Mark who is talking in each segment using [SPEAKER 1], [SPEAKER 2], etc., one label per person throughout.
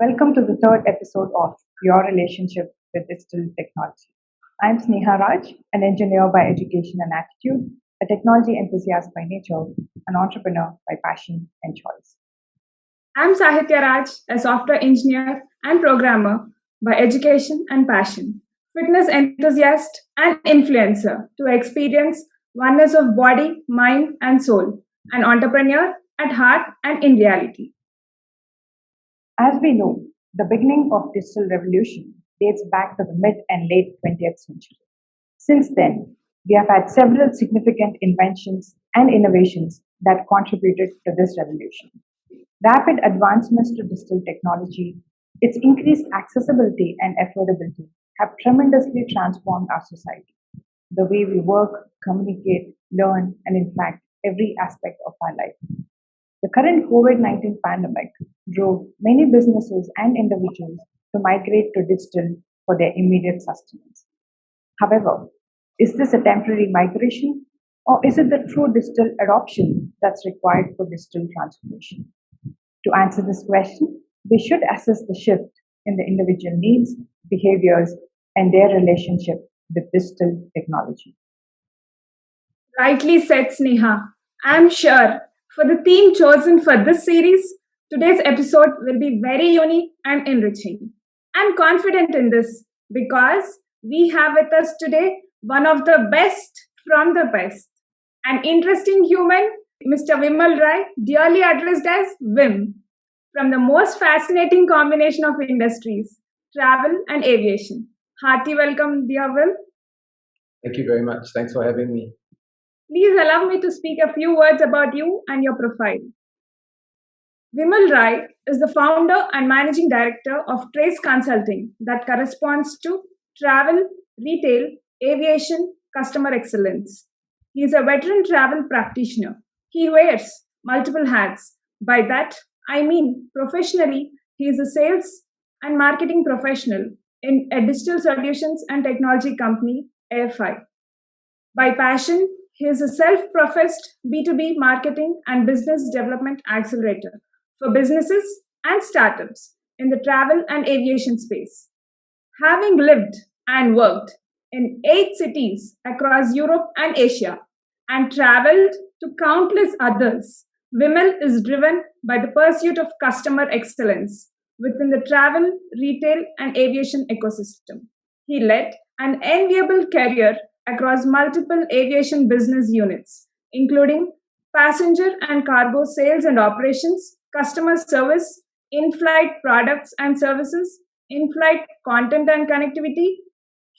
[SPEAKER 1] Welcome to the third episode of Your Relationship with Digital Technology. I'm Sneha Raj, an engineer by education and attitude, a technology enthusiast by nature, an entrepreneur by passion and choice.
[SPEAKER 2] I'm Sahitya Raj, a software engineer and programmer by education and passion, fitness enthusiast and influencer to experience oneness of body, mind, and soul, an entrepreneur at heart and in reality.
[SPEAKER 1] As we know, the beginning of digital revolution dates back to the mid and late 20th century. Since then, we have had several significant inventions and innovations that contributed to this revolution. Rapid advancements to digital technology, its increased accessibility and affordability have tremendously transformed our society, the way we work, communicate, learn, and in fact, every aspect of our life. The current COVID-19 pandemic drove many businesses and individuals to migrate to digital for their immediate sustenance. However, is this a temporary migration or is it the true digital adoption that's required for digital transformation? To answer this question, we should assess the shift in the individual needs, behaviors, and their relationship with digital technology.
[SPEAKER 2] Rightly said, Sneha. I'm sure for the theme chosen for this series, today's episode will be very unique and enriching. I'm confident in this because we have with us today one of the best from the best, an interesting human, Mr. Vimal Rai, dearly addressed as Vim, from the most fascinating combination of industries, travel and aviation. Hearty welcome, dear Vim.
[SPEAKER 3] Thank you very much. Thanks for having me.
[SPEAKER 2] Please allow me to speak a few words about you and your profile. Vimal Rai is the founder and managing director of Trace Consulting that corresponds to travel, retail, aviation, customer excellence. He is a veteran travel practitioner. He wears multiple hats. By that, I mean professionally, he is a sales and marketing professional in a digital solutions and technology company, AFI. By passion, he is a self-professed B2B marketing and business development accelerator for businesses and startups in the travel and aviation space. Having lived and worked in 8 cities across Europe and Asia and traveled to countless others, Vimal is driven by the pursuit of customer excellence within the travel, retail, and aviation ecosystem. He led an enviable career across multiple aviation business units, including passenger and cargo sales and operations, customer service, in flight products and services, in flight content and connectivity,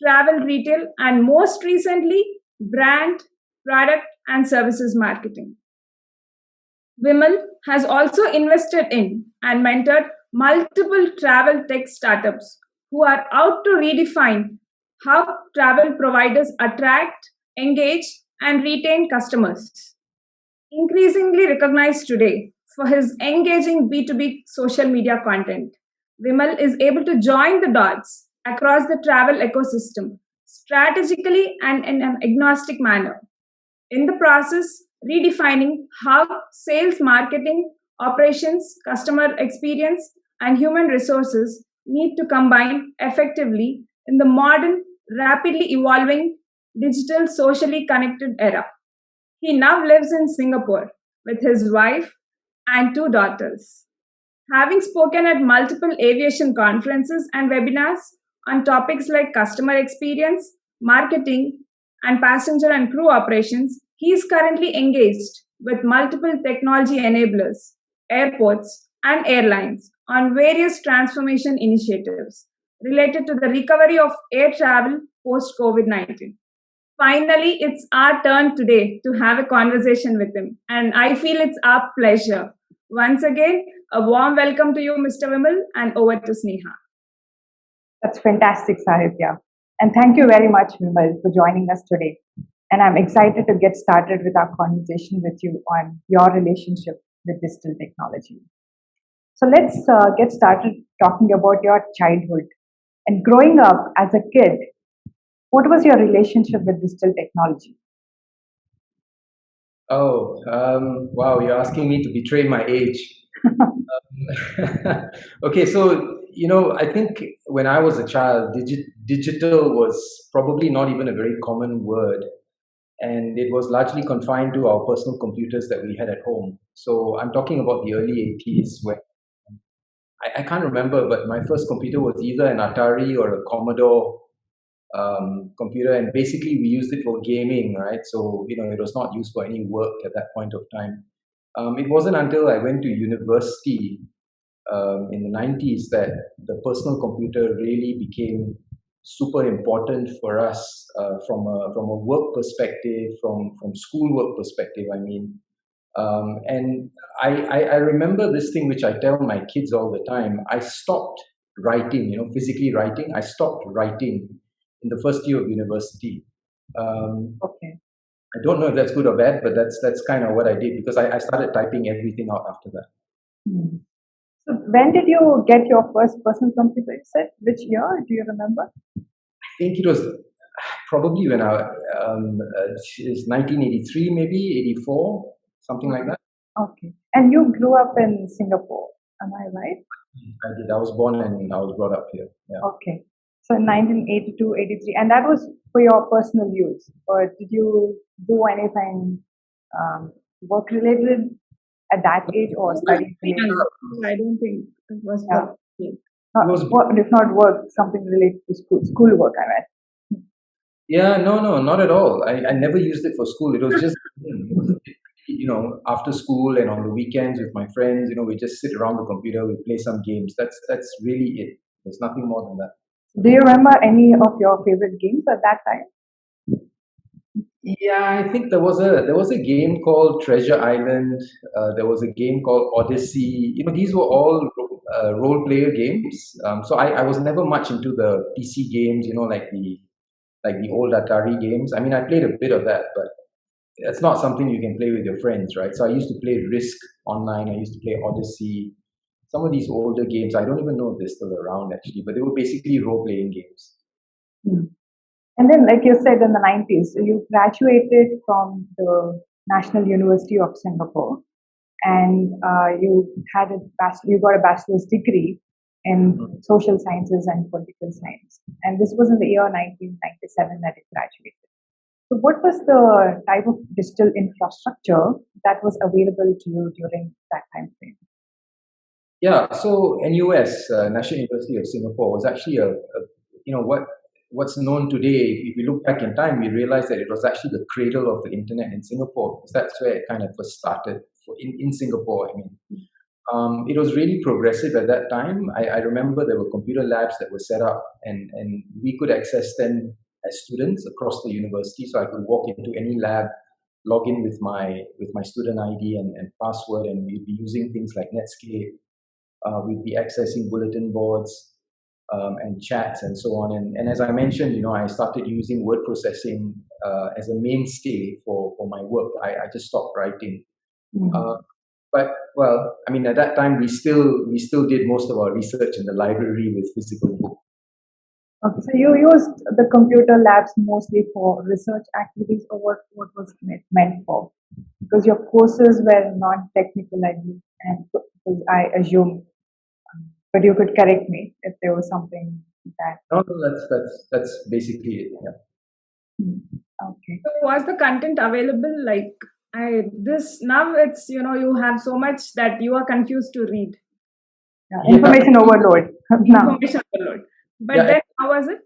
[SPEAKER 2] travel retail, and most recently, brand, product, and services marketing. Vimal has also invested in and mentored multiple travel tech startups who are out to redefine how travel providers attract, engage, and retain customers. Increasingly recognized today for his engaging B2B social media content, Vimal is able to join the dots across the travel ecosystem strategically and in an agnostic manner. In the process, redefining how sales, marketing, operations, customer experience, and human resources need to combine effectively in the modern, rapidly evolving, digital, socially connected era. He now lives in Singapore with his wife and 2 daughters. Having spoken at multiple aviation conferences and webinars on topics like customer experience, marketing, and passenger and crew operations, he is currently engaged with multiple technology enablers, airports, and airlines on various transformation initiatives related to the recovery of air travel post COVID 19. Finally, it's our turn today to have a conversation with him, and I feel it's our pleasure. Once again, a warm welcome to you, Mr. Vimal, and over to Sneha.
[SPEAKER 1] That's fantastic, Sahitya. And thank you very much, Vimal, for joining us today. And I'm excited to get started with our conversation with you on your relationship with digital technology. So let's get started talking about your childhood. And growing up as a kid, what was your relationship with digital technology?
[SPEAKER 3] Wow, you're asking me to betray my age. Okay, so I think when I was a child, digital was probably not even a very common word, and it was largely confined to our personal computers that we had at home. So I'm talking about the early 80s, where I can't remember, but my first computer was either an Atari or a Commodore computer, and basically we used it for gaming, right? So it was not used for any work at that point of time. It wasn't until I went to university in the 90s that the personal computer really became super important for us from a work perspective, from schoolwork perspective. I mean, and I remember this thing which I tell my kids all the time. I stopped writing, physically writing. I stopped writing in the first year of university.
[SPEAKER 1] Okay.
[SPEAKER 3] I don't know if that's good or bad, but that's kind of what I did, because I started typing everything out after that.
[SPEAKER 1] Hmm. So when did you get your first personal computer? You said which year? Do you remember?
[SPEAKER 3] I think it was probably when it's 1983, maybe 84, something like that.
[SPEAKER 1] Okay. And you grew up in Singapore, am I right?
[SPEAKER 3] I did. I was born and I was brought up here. Yeah.
[SPEAKER 1] Okay. So 1982, 83, and that was for your personal use, or did you do anything work related at that age or study related?
[SPEAKER 2] I don't think it was
[SPEAKER 1] Yeah.
[SPEAKER 2] working.
[SPEAKER 3] It was
[SPEAKER 1] If not work, something related to school work, I read.
[SPEAKER 3] Yeah, no, not at all. I never used it for school. It was just, after school and on the weekends with my friends, we just sit around the computer, we play some games. That's really it. There's nothing more than that.
[SPEAKER 1] Do you remember any of your favorite games at that time?
[SPEAKER 3] Yeah, I think there was a game called Treasure Island. There was a game called Odyssey. These were all role player games. So I was never much into the PC games. Like the old Atari games. I mean, I played a bit of that, but it's not something you can play with your friends, right? So I used to play Risk online. I used to play Odyssey. Some of these older games, I don't even know if they're still around actually, but they were basically role-playing games.
[SPEAKER 1] Hmm. And then, like you said, in the 90s, you graduated from the National University of Singapore, and you got a bachelor's degree in social sciences and political science. And this was in the year 1997 that you graduated. So, what was the type of digital infrastructure that was available to you during that time frame?
[SPEAKER 3] Yeah, so NUS, National University of Singapore, was actually what's known today. If we look back in time, we realize that it was actually the cradle of the internet in Singapore, because that's where it kind of first started in Singapore. I mean, it was really progressive at that time. I remember there were computer labs that were set up, and we could access them as students across the university. So I could walk into any lab, log in with my student ID and password, and we'd be using things like Netscape. We'd be accessing bulletin boards and chats and so on. And as I mentioned, I started using word processing as a mainstay for my work. I just stopped writing. Uh, but well, I mean, at that time we still did most of our research in the library with physical books.
[SPEAKER 1] Okay, so you used the computer labs mostly for research activities, or what was it meant for? Because your courses were non-technical, and because I assume, but you could correct me if there was something that.
[SPEAKER 3] No, that's basically it. Yeah.
[SPEAKER 1] Hmm, okay.
[SPEAKER 2] So was the content available like I this now it's you have so much that you are confused to read
[SPEAKER 3] Yeah,
[SPEAKER 1] Information overload now.
[SPEAKER 2] information overload. But
[SPEAKER 3] yeah.
[SPEAKER 2] then how was it?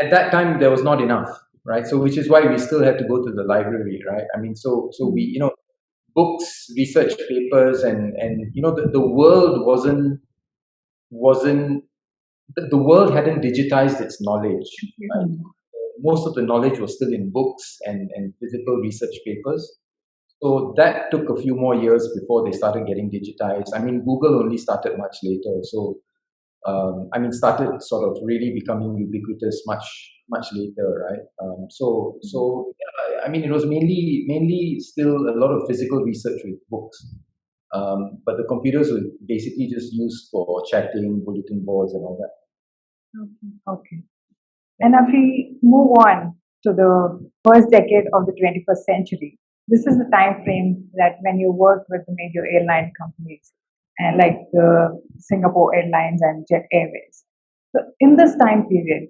[SPEAKER 3] At that time, there was not enough, right? So which is why we still had to go to the library, right? I mean, so we, books, research papers, and the world wasn't the world hadn't digitized its knowledge, right?
[SPEAKER 1] Hmm.
[SPEAKER 3] Most of the knowledge was still in books and physical research papers. So that took a few more years before they started getting digitized. I mean, Google only started much later. So started sort of really becoming ubiquitous much later, right? I mean, it was mainly still a lot of physical research with books, but the computers were basically just used for chatting, bulletin boards, and all that.
[SPEAKER 1] Okay. And if we move on to the first decade of the 21st century, this is the time frame that when you work with the major airline companies, and like Singapore Airlines and Jet Airways. So, in this time period,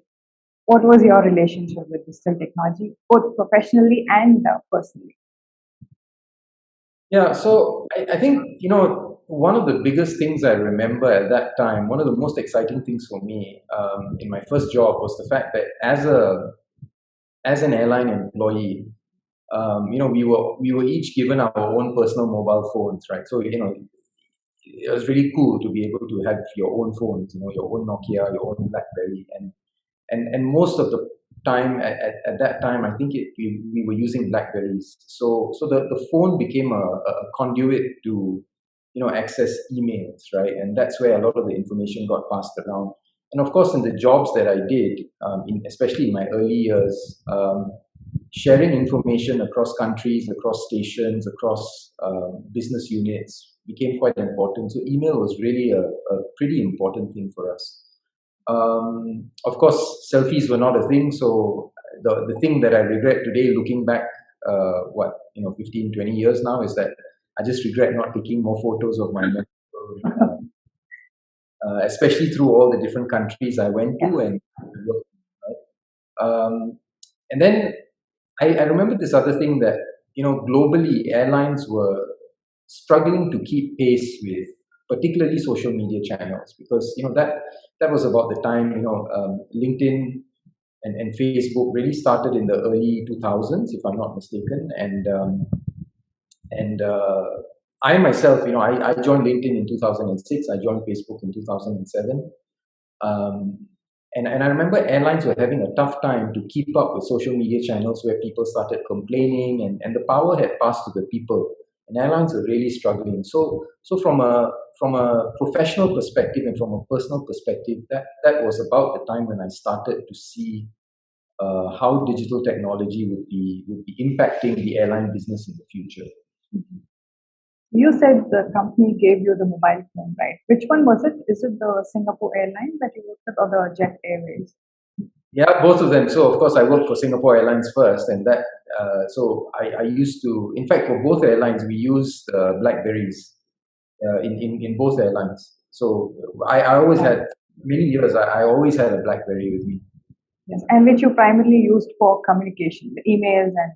[SPEAKER 1] what was your relationship with digital technology, both professionally and personally?
[SPEAKER 3] Yeah, so I think, one of the biggest things I remember at that time, one of the most exciting things for me in my first job was the fact that as an airline employee, we were each given our own personal mobile phones, right? So it was really cool to be able to have your own phones, your own Nokia, your own BlackBerry, and most of the time at that time, I think we were using Blackberries. So the phone became a conduit to access emails, right? And that's where a lot of the information got passed around. And of course, in the jobs that I did, especially in my early years, sharing information across countries, across stations, across business units became quite important. So email was really a pretty important thing for us. Of course, selfies were not a thing. So the thing that I regret today, looking back, 15, 20 years now, is that I just regret not taking more photos of my memorable, especially through all the different countries I went
[SPEAKER 1] Yeah.
[SPEAKER 3] to and worked, right? And then I remember this other thing that, globally, airlines were struggling to keep pace with particularly social media channels, because, that was about the time, LinkedIn and Facebook really started in the early 2000s, if I'm not mistaken. And I myself, I joined LinkedIn in 2006. I joined Facebook in 2007. Um, and I remember airlines were having a tough time to keep up with social media channels where people started complaining, and the power had passed to the people. And airlines were really struggling. So from a professional perspective and from a personal perspective, that was about the time when I started to see how digital technology would be impacting the airline business in the future.
[SPEAKER 1] You said the company gave you the mobile phone, right? Which one was it? Is it the Singapore Airlines that you worked with or the Jet Airways?
[SPEAKER 3] Yeah, both of them. So of course, I worked for Singapore Airlines first, and so I used to. In fact, for both airlines, we used Blackberries in both airlines. So I always
[SPEAKER 1] Yeah.
[SPEAKER 3] had many years. I always had a BlackBerry with me.
[SPEAKER 1] Yes, and which you primarily used for communication, the emails and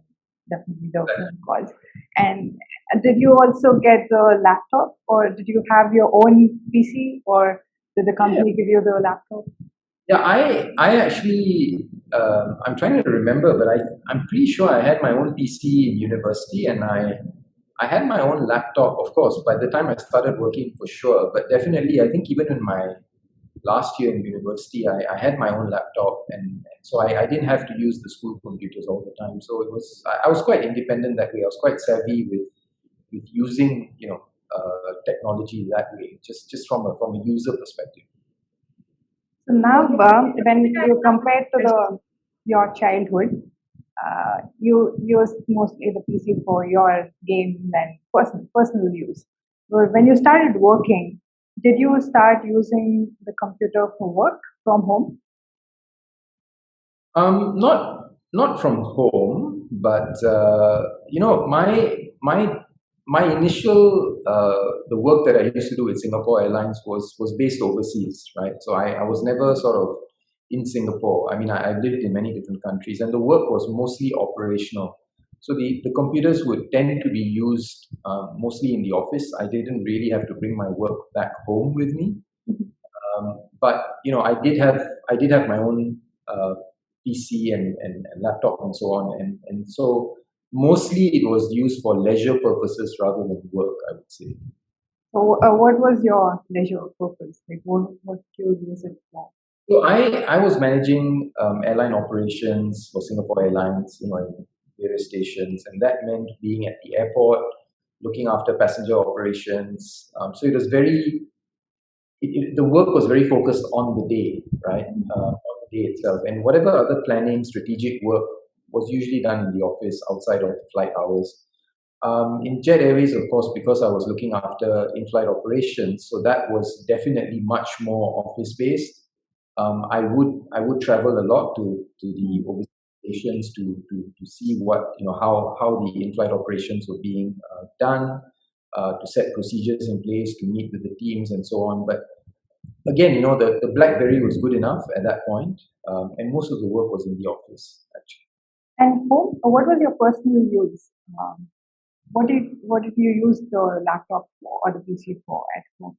[SPEAKER 1] definitely the phone calls. And did you also get the laptop, or did you have your own PC, or did the
[SPEAKER 3] Yeah,
[SPEAKER 1] company give you the laptop?
[SPEAKER 3] yeah. I actually I'm trying to remember, but I'm pretty sure I had my own PC in university, and I had my own laptop, of course, by the time I started working, for sure. But definitely, I think even in my last year in university, I had my own laptop, and so I didn't have to use the school computers all the time. So I was quite independent that way. I was quite savvy with using technology that way, just from a user perspective.
[SPEAKER 1] So now, when you compare to your childhood, you used mostly the PC for your games and personal use. But when you started working, did you start using the computer for work from home?
[SPEAKER 3] Not from home, but my initial the work that I used to do with Singapore Airlines was based overseas, right? So I was never sort of in Singapore. I mean, I lived in many different countries, and the work was mostly operational. So the computers would tend to be used mostly in the office. I didn't really have to bring my work back home with me. But I did have my own PC and laptop and so on, and so mostly it was used for leisure purposes rather than work, I would say.
[SPEAKER 1] So, what was your leisure purpose? Like, what do you use it for?
[SPEAKER 3] So I was managing airline operations for Singapore Airlines, in various stations, and that meant being at the airport, looking after passenger operations. So it was the work was very focused on the day, right? On the day itself. And whatever other planning, strategic work was usually done in the office outside of the flight hours. In Jet Airways, of course, because I was looking after in-flight operations, so that was definitely much more office-based. I would travel a lot to the overseas stations to see what how the in-flight operations were being done, to set procedures in place, to meet with the teams and so on. But again, the BlackBerry was good enough at that point, and most of the work was in the office, actually.
[SPEAKER 1] And home, what was your personal use? What did you use the laptop for or the PC for at home?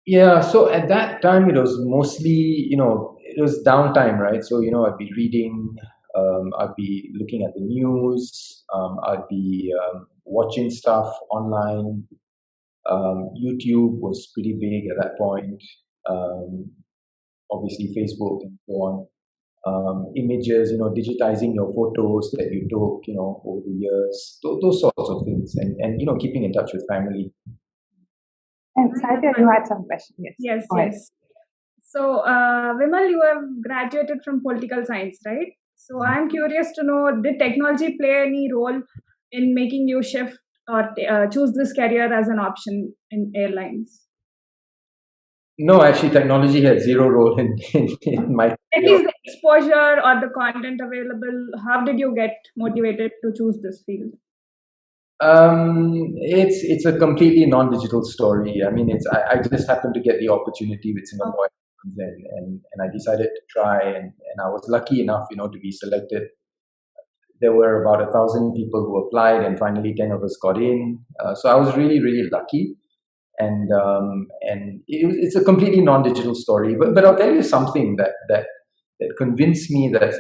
[SPEAKER 3] Yeah, so at that time it was mostly, it was downtime, right? So, I'd be reading, I'd be looking at the news, I'd be watching stuff online. YouTube was pretty big at that point. Um, Obviously, Facebook and so on. Images, digitizing your photos that you took, over the years, those sorts of things, and keeping in touch with family.
[SPEAKER 1] And Satya, you had some question. Yes.
[SPEAKER 2] Yes,
[SPEAKER 1] Go ahead.
[SPEAKER 2] yes. So, Vimal, you have graduated from political science, right? So, I'm curious to know, did technology play any role in making you shift or choose this career as an option in airlines?
[SPEAKER 3] No, actually, technology had zero role in my
[SPEAKER 2] At
[SPEAKER 3] career.
[SPEAKER 2] least the exposure or the content available, how did you get motivated to choose this field?
[SPEAKER 3] It's a completely non-digital story. I mean, I just happened to get the opportunity with Singapore Airlines, and I decided to try, and I was lucky enough, to be selected. There were about 1,000 people who applied, and finally 10 of us got in. So I was really, really lucky, and it's a completely non-digital story. But I'll tell you something that convinced me that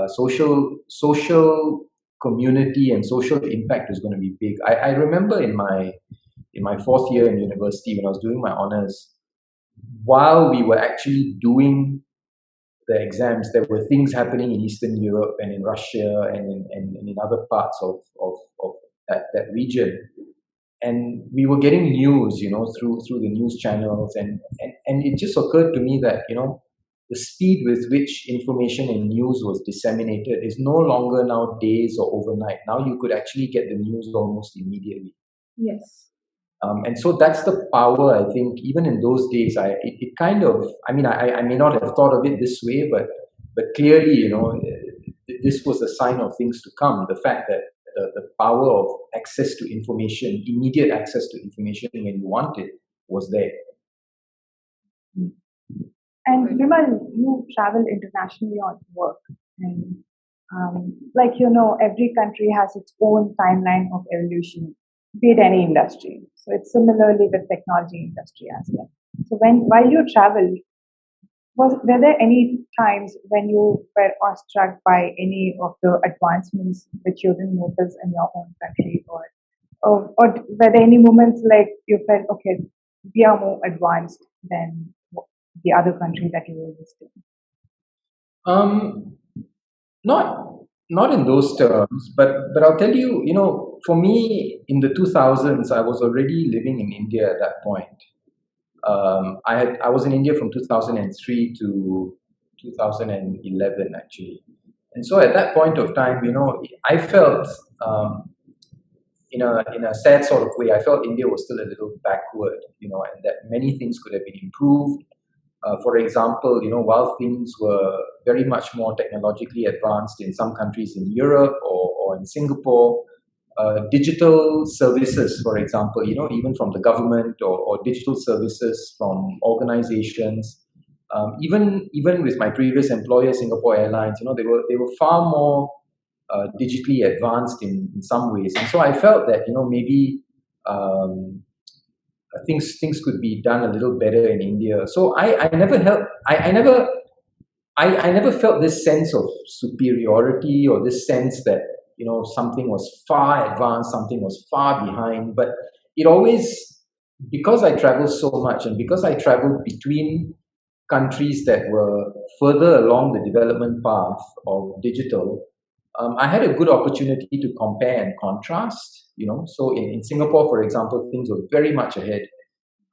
[SPEAKER 3] social community and social impact is going to be big. I remember in my fourth year in university when I was doing my honors, while we were actually doing the exams, there were things happening in Eastern Europe and in Russia and in other parts of that region. And we were getting news, through the news channels, and it just occurred to me that, the speed with which information and news was disseminated is no longer now days or overnight. Now you could actually get the news almost immediately.
[SPEAKER 2] Yes.
[SPEAKER 3] And so that's the power, I think, even in those days, it kind of, I mean, I may not have thought of it this way, but clearly, this was a sign of things to come. The fact that the power of access to information, immediate access to information when you want it, was there.
[SPEAKER 1] And Vimal, you travel internationally on work, and every country has its own timeline of evolution, be it any industry. So it's similarly with technology industry as well. So while you traveled, were there any times when you were awestruck by any of the advancements which you didn't notice in your own country, or were there any moments like you felt, okay, we are more advanced than the other country that you were visiting?
[SPEAKER 3] Um, not not in those terms, but I'll tell you, for me in the 2000s, I was already living in India at that point. I was in India from 2003 to 2011 actually, and so at that point of time, I felt, in a sad sort of way, I felt India was still a little backward, and that many things could have been improved. For example, while things were very much more technologically advanced in some countries in Europe or in Singapore, digital services, for example, even from the government or digital services from organizations, even with my previous employer, Singapore Airlines, they were far more digitally advanced in some ways, and so I felt that maybe. Things could be done a little better in India. So I never held I never felt this sense of superiority or this sense that something was far advanced, something was far behind. But it always, because I traveled so much and because I traveled between countries that were further along the development path of digital, I had a good opportunity to compare and contrast. So in Singapore, for example, things were very much ahead,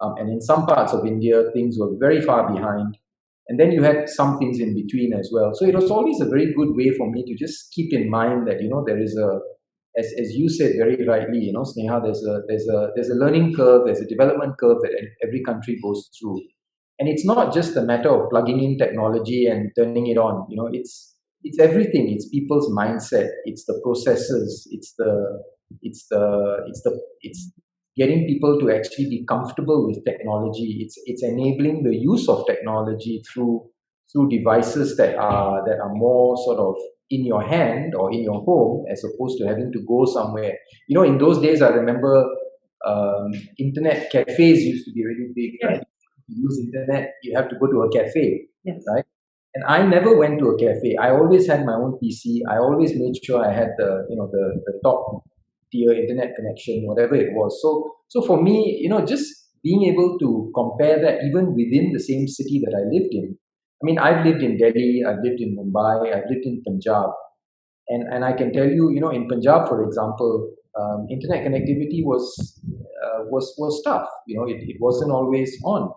[SPEAKER 3] and in some parts of India, things were very far behind. And then you had some things in between as well. So it was always a very good way for me to just keep in mind that there is as you said very rightly, Sneha, there's a learning curve, there's a development curve that every country goes through, and it's not just a matter of plugging in technology and turning it on. It's everything. It's people's mindset. It's the processes. It's It's getting people to actually be comfortable with technology. It's enabling the use of technology through devices that are more sort of in your hand or in your home, as opposed to having to go somewhere. In those days, I remember internet cafes used to be really big,
[SPEAKER 1] Yes.
[SPEAKER 3] right? To use internet, you have to go to a cafe,
[SPEAKER 1] Yes.
[SPEAKER 3] right? And I never went to a cafe. I always had my own PC. I always made sure I had the top tier internet connection, whatever it was. So for me, just being able to compare that even within the same city that I lived in. I mean, I've lived in Delhi, I've lived in Mumbai, I've lived in Punjab, and I can tell you, in Punjab, for example, internet connectivity was tough. It wasn't always on.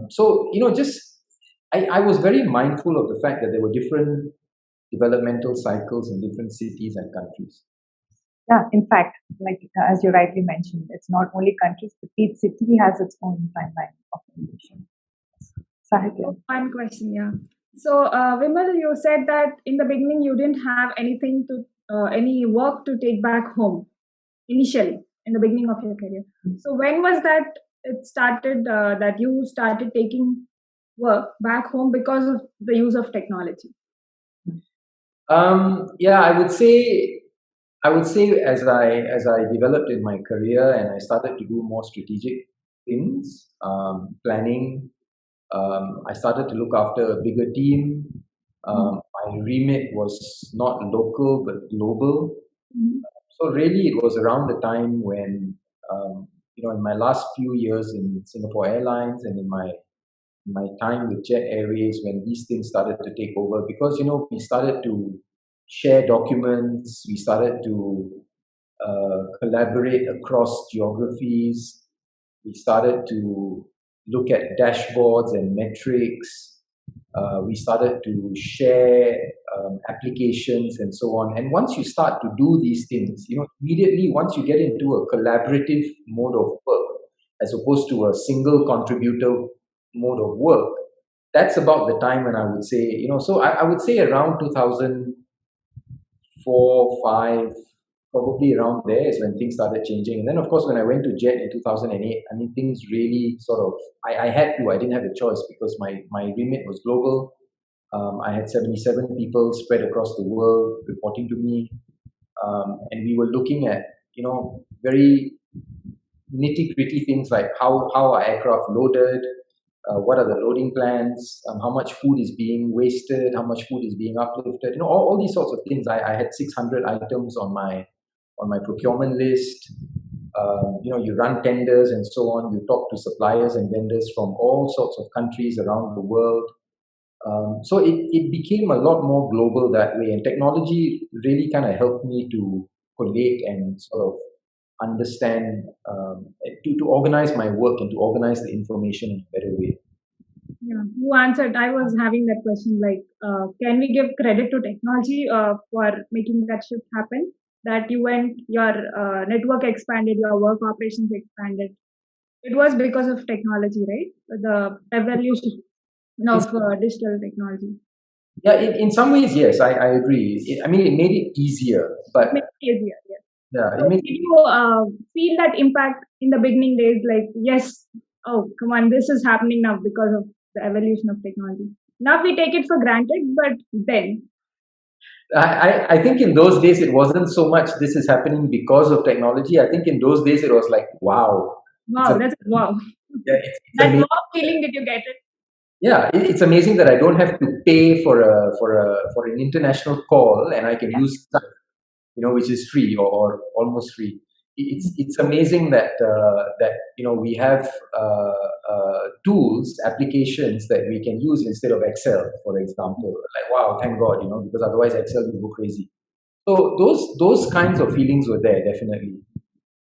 [SPEAKER 3] So just I was very mindful of the fact that there were different developmental cycles in different cities and countries.
[SPEAKER 1] Yeah, in fact, like as you rightly mentioned, it's not only countries, but each city has its own timeline of innovation. Sahitya.
[SPEAKER 2] One question, yeah. So, Vimal, you said that in the beginning you didn't have any work to take back home initially in the beginning of your career. So, when was that it started that you started taking work back home because of the use of technology?
[SPEAKER 3] Yeah, I would say as I developed in my career and I started to do more strategic things, planning. I started to look after a bigger team. My remit was not local but global.
[SPEAKER 2] Mhm.
[SPEAKER 3] So really, it was around the time when, in my last few years in Singapore Airlines and in my time with Jet Airways, when these things started to take over, because we started to share documents, we started to collaborate across geographies, we started to look at dashboards and metrics. We started to share applications and so on. And once you start to do these things, immediately once you get into a collaborative mode of work, as opposed to a single contributor mode of work, that's about the time when I would say, so I would say around 2004, 5, probably around there is when things started changing. And then, of course, when I went to Jet in 2008, I mean, things really sort of, I had to, I didn't have a choice because my remit was global. I had 77 people spread across the world reporting to me. And we were looking at, very nitty gritty things like how are aircraft loaded, what are the loading plans, how much food is being wasted, how much food is being uplifted, all these sorts of things. I had 600 items on my procurement list. You run tenders and so on. You talk to suppliers and vendors from all sorts of countries around the world. So it became a lot more global that way, and technology really kind of helped me to collate and sort of understand, to organize my work and to organize the information in a better way.
[SPEAKER 2] Yeah, you answered. I was having that question like, can we give credit to technology for making that shift happen? That your network expanded, your work operations expanded. It was because of technology, right? The evolution
[SPEAKER 3] In,
[SPEAKER 2] of digital technology.
[SPEAKER 3] yeah, in some ways, yes, I agree. I mean, it made it easier, but
[SPEAKER 2] It makes it easier, yes.
[SPEAKER 3] yeah,
[SPEAKER 2] So did you feel that impact in the beginning days? Like, yes, oh, come on, this is happening now because of the evolution of technology. Now we take it for granted, but then,
[SPEAKER 3] I think in those days it wasn't so much this is happening because of technology. I think in those days it was like, wow, it's
[SPEAKER 2] wow,
[SPEAKER 3] a,
[SPEAKER 2] that's wow.
[SPEAKER 3] yeah, it's
[SPEAKER 2] That
[SPEAKER 3] amazing.
[SPEAKER 2] wow feeling, did you get it?
[SPEAKER 3] Yeah, it's amazing that I don't have to pay for an international call and I can use stuff, which is free or almost free. It's amazing that we have tools, applications that we can use instead of Excel, for example. Like, wow, thank God, because otherwise Excel would go crazy. So those kinds of feelings were there, definitely.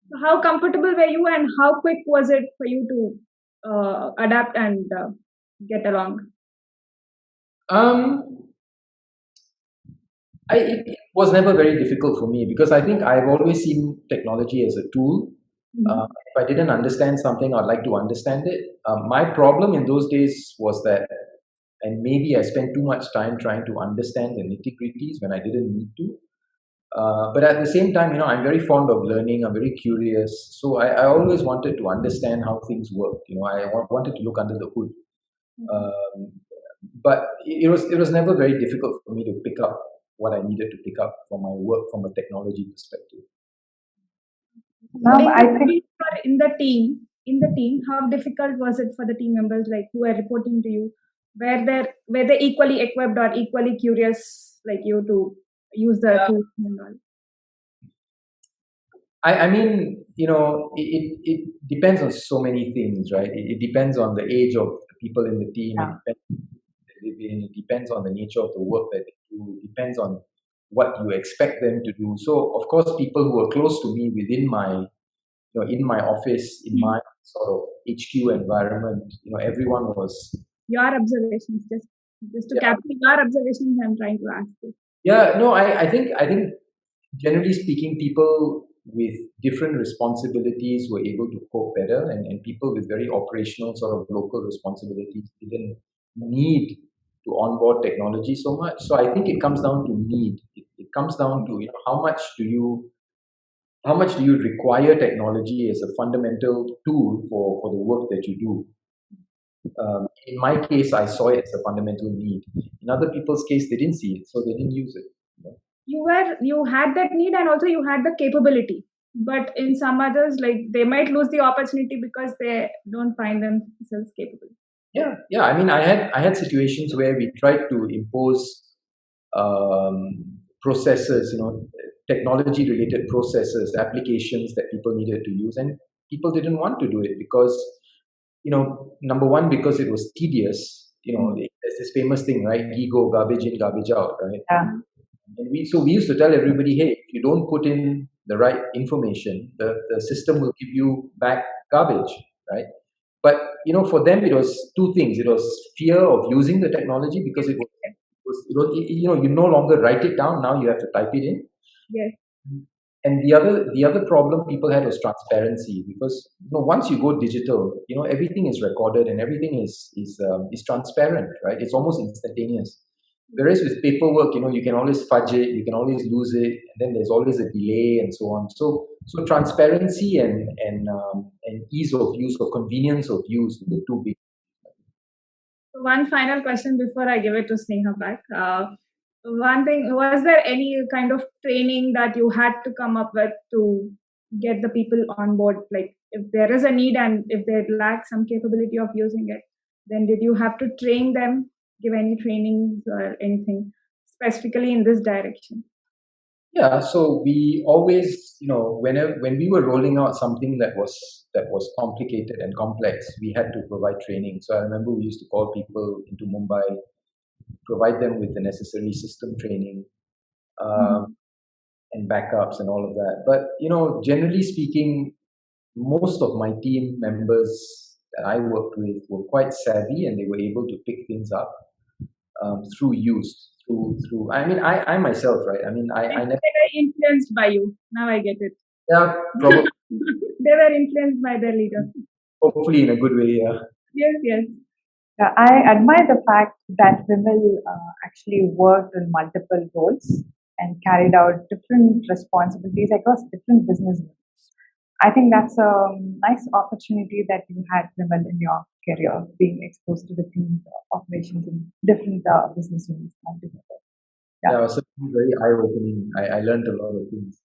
[SPEAKER 2] So how comfortable were you, and how quick was it for you to adapt and get along?
[SPEAKER 3] Um, it was never very difficult for me because I think I've always seen technology as a tool.
[SPEAKER 2] Mhm.
[SPEAKER 3] If I didn't understand something, I'd like to understand it. My problem in those days was that, and maybe I spent too much time trying to understand the nitty gritties when I didn't need to. But at the same time, I'm very fond of learning. I'm very curious. So I always wanted to understand how things work. Wanted to look under the hood. Um, but it was never very difficult for me to pick up what I needed to pick up for my work from a technology perspective.
[SPEAKER 2] So
[SPEAKER 1] Now, I think
[SPEAKER 2] in the team, how difficult was it for the team members like who are reporting to you? Were they equally equipped or equally curious like you to use the tools and all?
[SPEAKER 3] I mean, it depends on so many things, right? It depends on the age of the people in the team.
[SPEAKER 1] yeah.
[SPEAKER 3] It depends on the nature of the work that they do. It depends on what you expect them to do. So, of course, people who are close to me within my, in my office, in my sort of HQ environment, everyone was,
[SPEAKER 2] Your observations, just to
[SPEAKER 3] yeah,
[SPEAKER 2] capture your observations, I'm trying to ask you.
[SPEAKER 3] yeah. No, I think generally speaking, people with different responsibilities were able to cope better, and people with very operational sort of local responsibilities didn't need to onboard technology so much. So I think it comes down to need. It comes down to how much do you require technology as a fundamental tool for the work that you do. In my case, I saw it as a fundamental need. In other people's case, they didn't see it, so they didn't use it.
[SPEAKER 2] You had that need and also you had the capability, but in some others like they might lose the opportunity because they don't find themselves capable.
[SPEAKER 3] Yeah, yeah. I mean, I had situations where we tried to impose processes, technology-related processes, applications that people needed to use, and people didn't want to do it because, number one, because it was tedious. There's this famous thing, right? GIGO, garbage in, garbage out, right?
[SPEAKER 1] Yeah.
[SPEAKER 3] And we used to tell everybody, hey, if you don't put in the right information, the system will give you back garbage, right? But for them, it was two things. It was fear of using the technology because you no longer write it down. Now you have to type it in.
[SPEAKER 2] Yes.
[SPEAKER 3] And the other problem people had was transparency because once you go digital, everything is recorded and everything is transparent, right? It's almost instantaneous. Whereas with paperwork, you can always fudge it, you can always lose it, and then there's always a delay and so on. So transparency and ease of use or convenience of use are the two big.
[SPEAKER 2] So one final question before I give it to Sneha back. One thing, was there any kind of training that you had to come up with to get the people on board? Like if there is a need and if they lack some capability of using it, then did you have to train them, give any trainings or anything specifically in this direction?
[SPEAKER 3] Yeah, so we always, when we were rolling out something that was complicated and complex, we had to provide training. So I remember we used to call people into Mumbai, provide them with the necessary system training, um, and backups and all of that. But generally speaking, most of my team members that I worked with were quite savvy, and they were able to pick things up through use. Through. I mean, I myself, right? I mean, I never.
[SPEAKER 2] They were influenced by you. Now I get it.
[SPEAKER 3] Yeah, probably.
[SPEAKER 2] They were influenced by their leader.
[SPEAKER 3] Hopefully in a good way. Yeah.
[SPEAKER 2] Yes, yes.
[SPEAKER 1] I admire the fact that Vimal actually worked in multiple roles and carried out different responsibilities across different business units. I think that's a nice opportunity that you had, Vimal, in your career, being exposed to different operations in different business units altogether.
[SPEAKER 3] Yeah,
[SPEAKER 1] Yeah.
[SPEAKER 3] it was certainly very eye-opening. I learned a lot of things.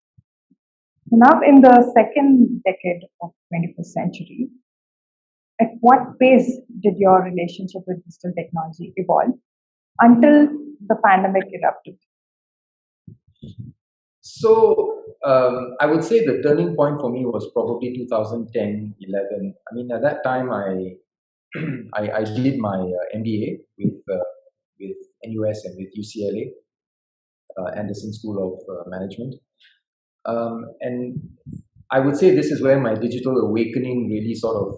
[SPEAKER 1] Now, in the second decade of 21st century, at what pace did your relationship with digital technology evolve until the pandemic erupted?
[SPEAKER 3] So I would say the turning point for me was probably 2010, 11. I mean, at that time, I did my MBA with NUS and with UCLA, Anderson School of Management. And I would say this is where my digital awakening really sort of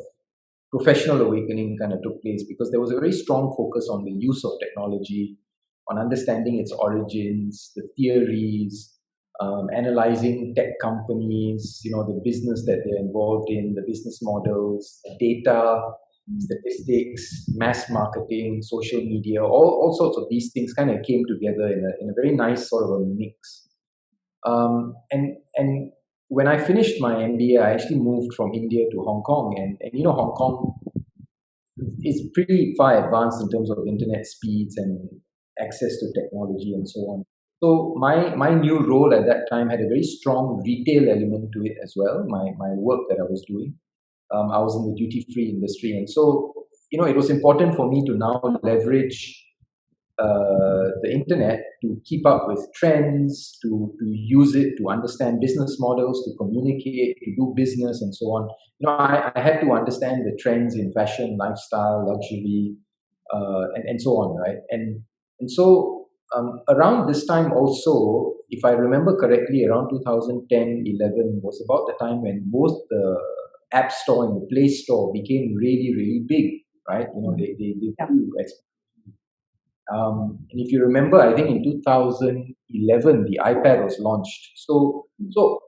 [SPEAKER 3] professional awakening kind of took place because there was a very strong focus on the use of technology, on understanding its origins, the theories, analyzing tech companies, the business that they're involved in, the business models, the data, statistics, mass marketing, social media, all sorts of these things kind of came together in a very nice sort of a mix. And when I finished my MBA, I actually moved from India to Hong Kong, and Hong Kong is pretty far advanced in terms of internet speeds and access to technology and so on. So my new role at that time had a very strong retail element to it as well. My work that I was doing, I was in the duty free industry, and so it was important for me to now leverage the internet to keep up with trends, to use it to understand business models, to communicate, to do business, and so on. I had to understand the trends in fashion, lifestyle, luxury, and so on, right? And so around this time also, if I remember correctly, around 2010, 11 was about the time when both the App Store and the Play Store became really, really big, right? They
[SPEAKER 1] Yeah.
[SPEAKER 3] grew and if you remember, I think in 2011 the iPad was launched. So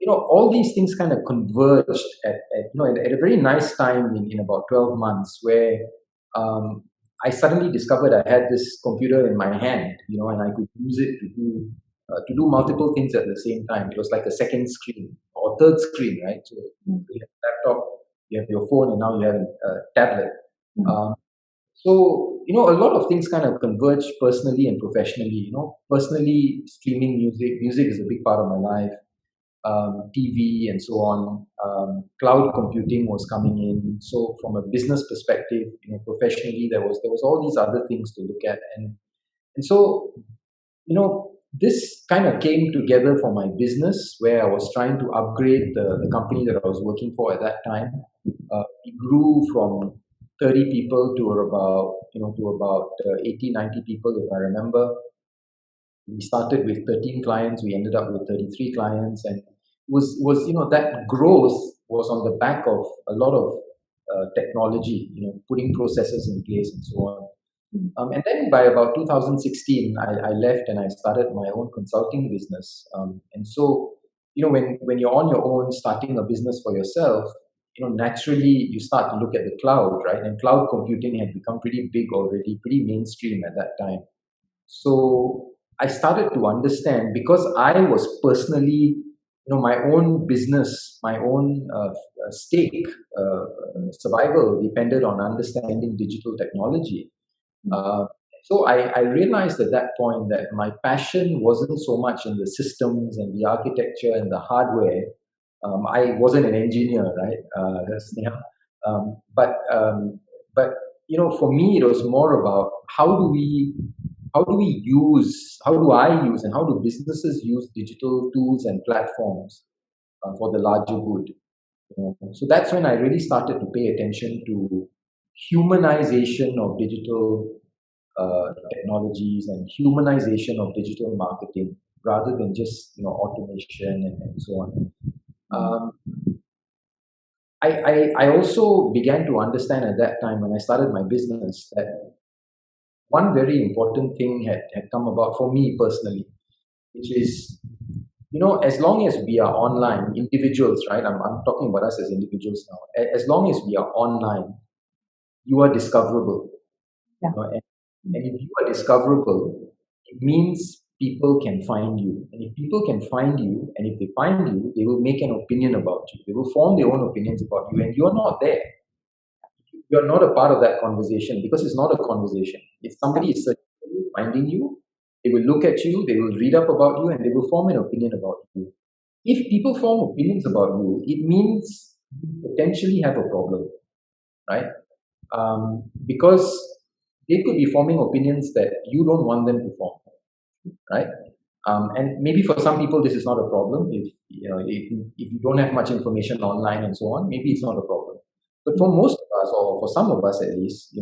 [SPEAKER 3] all these things kind of converged at a very nice time in about 12 months, where I suddenly discovered I had this computer in my hand, and I could use it to do multiple things at the same time. It was like a second screen or third screen, right? So you have a laptop, you have your phone, and now you have a tablet. Um, so a lot of things kind of converge personally and professionally. Personally, streaming music is a big part of my life. TV and so on. Cloud computing was coming in. So from a business perspective, professionally, there was all these other things to look at, and so this kind of came together for my business, where I was trying to upgrade the company that I was working for at that time. We grew from 30 people to about 80, 90 people, if I remember. We started with 13 clients, we ended up with 33 clients, and was that growth was on the back of a lot of technology, putting processes in place and so on. And then by about 2016, I left and I started my own consulting business. And so, when you're on your own, starting a business for yourself, naturally you start to look at the cloud, right? And cloud computing had become pretty big already, pretty mainstream at that time. So I started to understand, because I was personally, my own business, my own stake, survival depended on understanding digital technology. Uh, so I realized at that point that my passion wasn't so much in the systems and the architecture and the hardware. I wasn't an engineer, right? But for me, it was more about how do I use, and how do businesses use digital tools and platforms for the larger good. So that's when I really started to pay attention to humanization of digital technologies and humanization of digital marketing, rather than just automation and so on. Um, I also began to understand at that time, when I started my business, that one very important thing had come about for me personally, which is, as long as we are online, individuals, right? I'm talking about us as individuals now. As long as we are online, you are discoverable.
[SPEAKER 1] Yeah.
[SPEAKER 3] And if you are discoverable, it means people can find you. And if people can find you, and if they find you, they will make an opinion about you. They will form their own opinions about you, and you're not there. You're not a part of that conversation, because it's not a conversation. If somebody is searching for you, finding you, they will look at you, they will read up about you, and they will form an opinion about you. If people form opinions about you, it means you potentially have a problem, right? Because they could be forming opinions that you don't want them to form, right? And maybe for some people this is not a problem. If you don't have much information online and so on, maybe it's not a problem. But for most of us, or for some of us at least,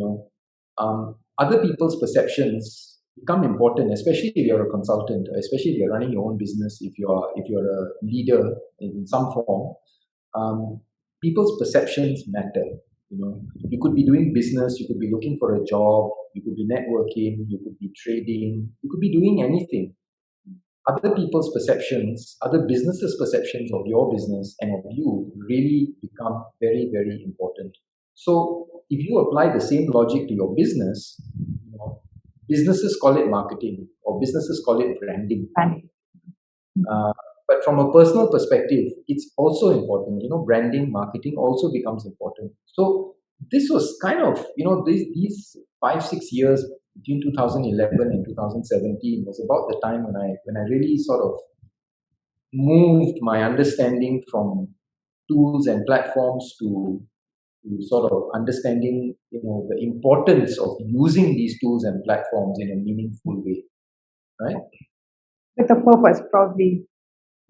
[SPEAKER 3] other people's perceptions become important, especially if you're a consultant, or especially if you're running your own business, if you're a leader in some form. People's perceptions matter. You could be doing business, you could be looking for a job, you could be networking, you could be trading, you could be doing anything. Other people's perceptions, other businesses' perceptions of your business and of you really become very, very important. So if you apply the same logic to your business, businesses call it marketing, or businesses call it branding.
[SPEAKER 1] And
[SPEAKER 3] Uh, But from a personal perspective, it's also important. Branding, marketing also becomes important. So this was kind of, these 5 6 years between 2011 and 2017 was about the time when I really sort of moved my understanding from tools and platforms to sort of understanding, the importance of using these tools and platforms in a meaningful way, right?
[SPEAKER 1] With a purpose, probably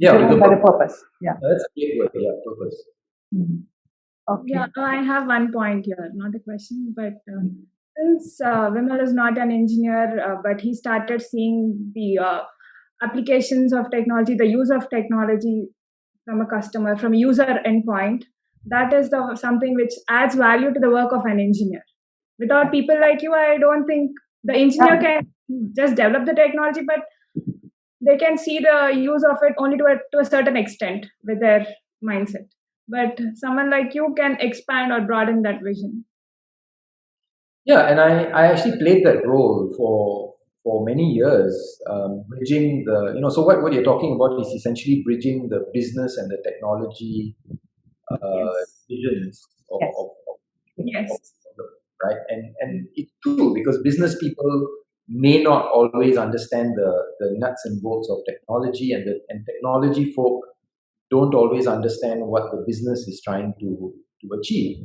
[SPEAKER 3] Yeah, with
[SPEAKER 1] driven
[SPEAKER 3] the
[SPEAKER 1] by the
[SPEAKER 3] purpose.
[SPEAKER 1] purpose. Yeah.
[SPEAKER 3] That's a great word. Yeah, purpose.
[SPEAKER 1] Mhm.
[SPEAKER 2] Yeah,
[SPEAKER 1] Okay.
[SPEAKER 2] I have one point here, not a question, but since Vimal is not an engineer, but he started seeing the applications of technology, the use of technology from a customer, from user endpoint, that is the something which adds value to the work of an engineer. Without people like you, I don't think the engineer
[SPEAKER 1] Yeah.
[SPEAKER 2] can just develop the technology, but they can see the use of it only to a certain extent with their mindset. But someone like you can expand or broaden that vision.
[SPEAKER 3] Yeah, and I actually played that role for many years, bridging so what you're talking about is essentially bridging the business and the technology
[SPEAKER 2] Yes.
[SPEAKER 3] visions
[SPEAKER 1] Yes.
[SPEAKER 3] of
[SPEAKER 2] Yes.
[SPEAKER 3] right, and it's true because business people may not always understand the nuts and bolts of technology, and technology folk don't always understand what the business is trying to achieve.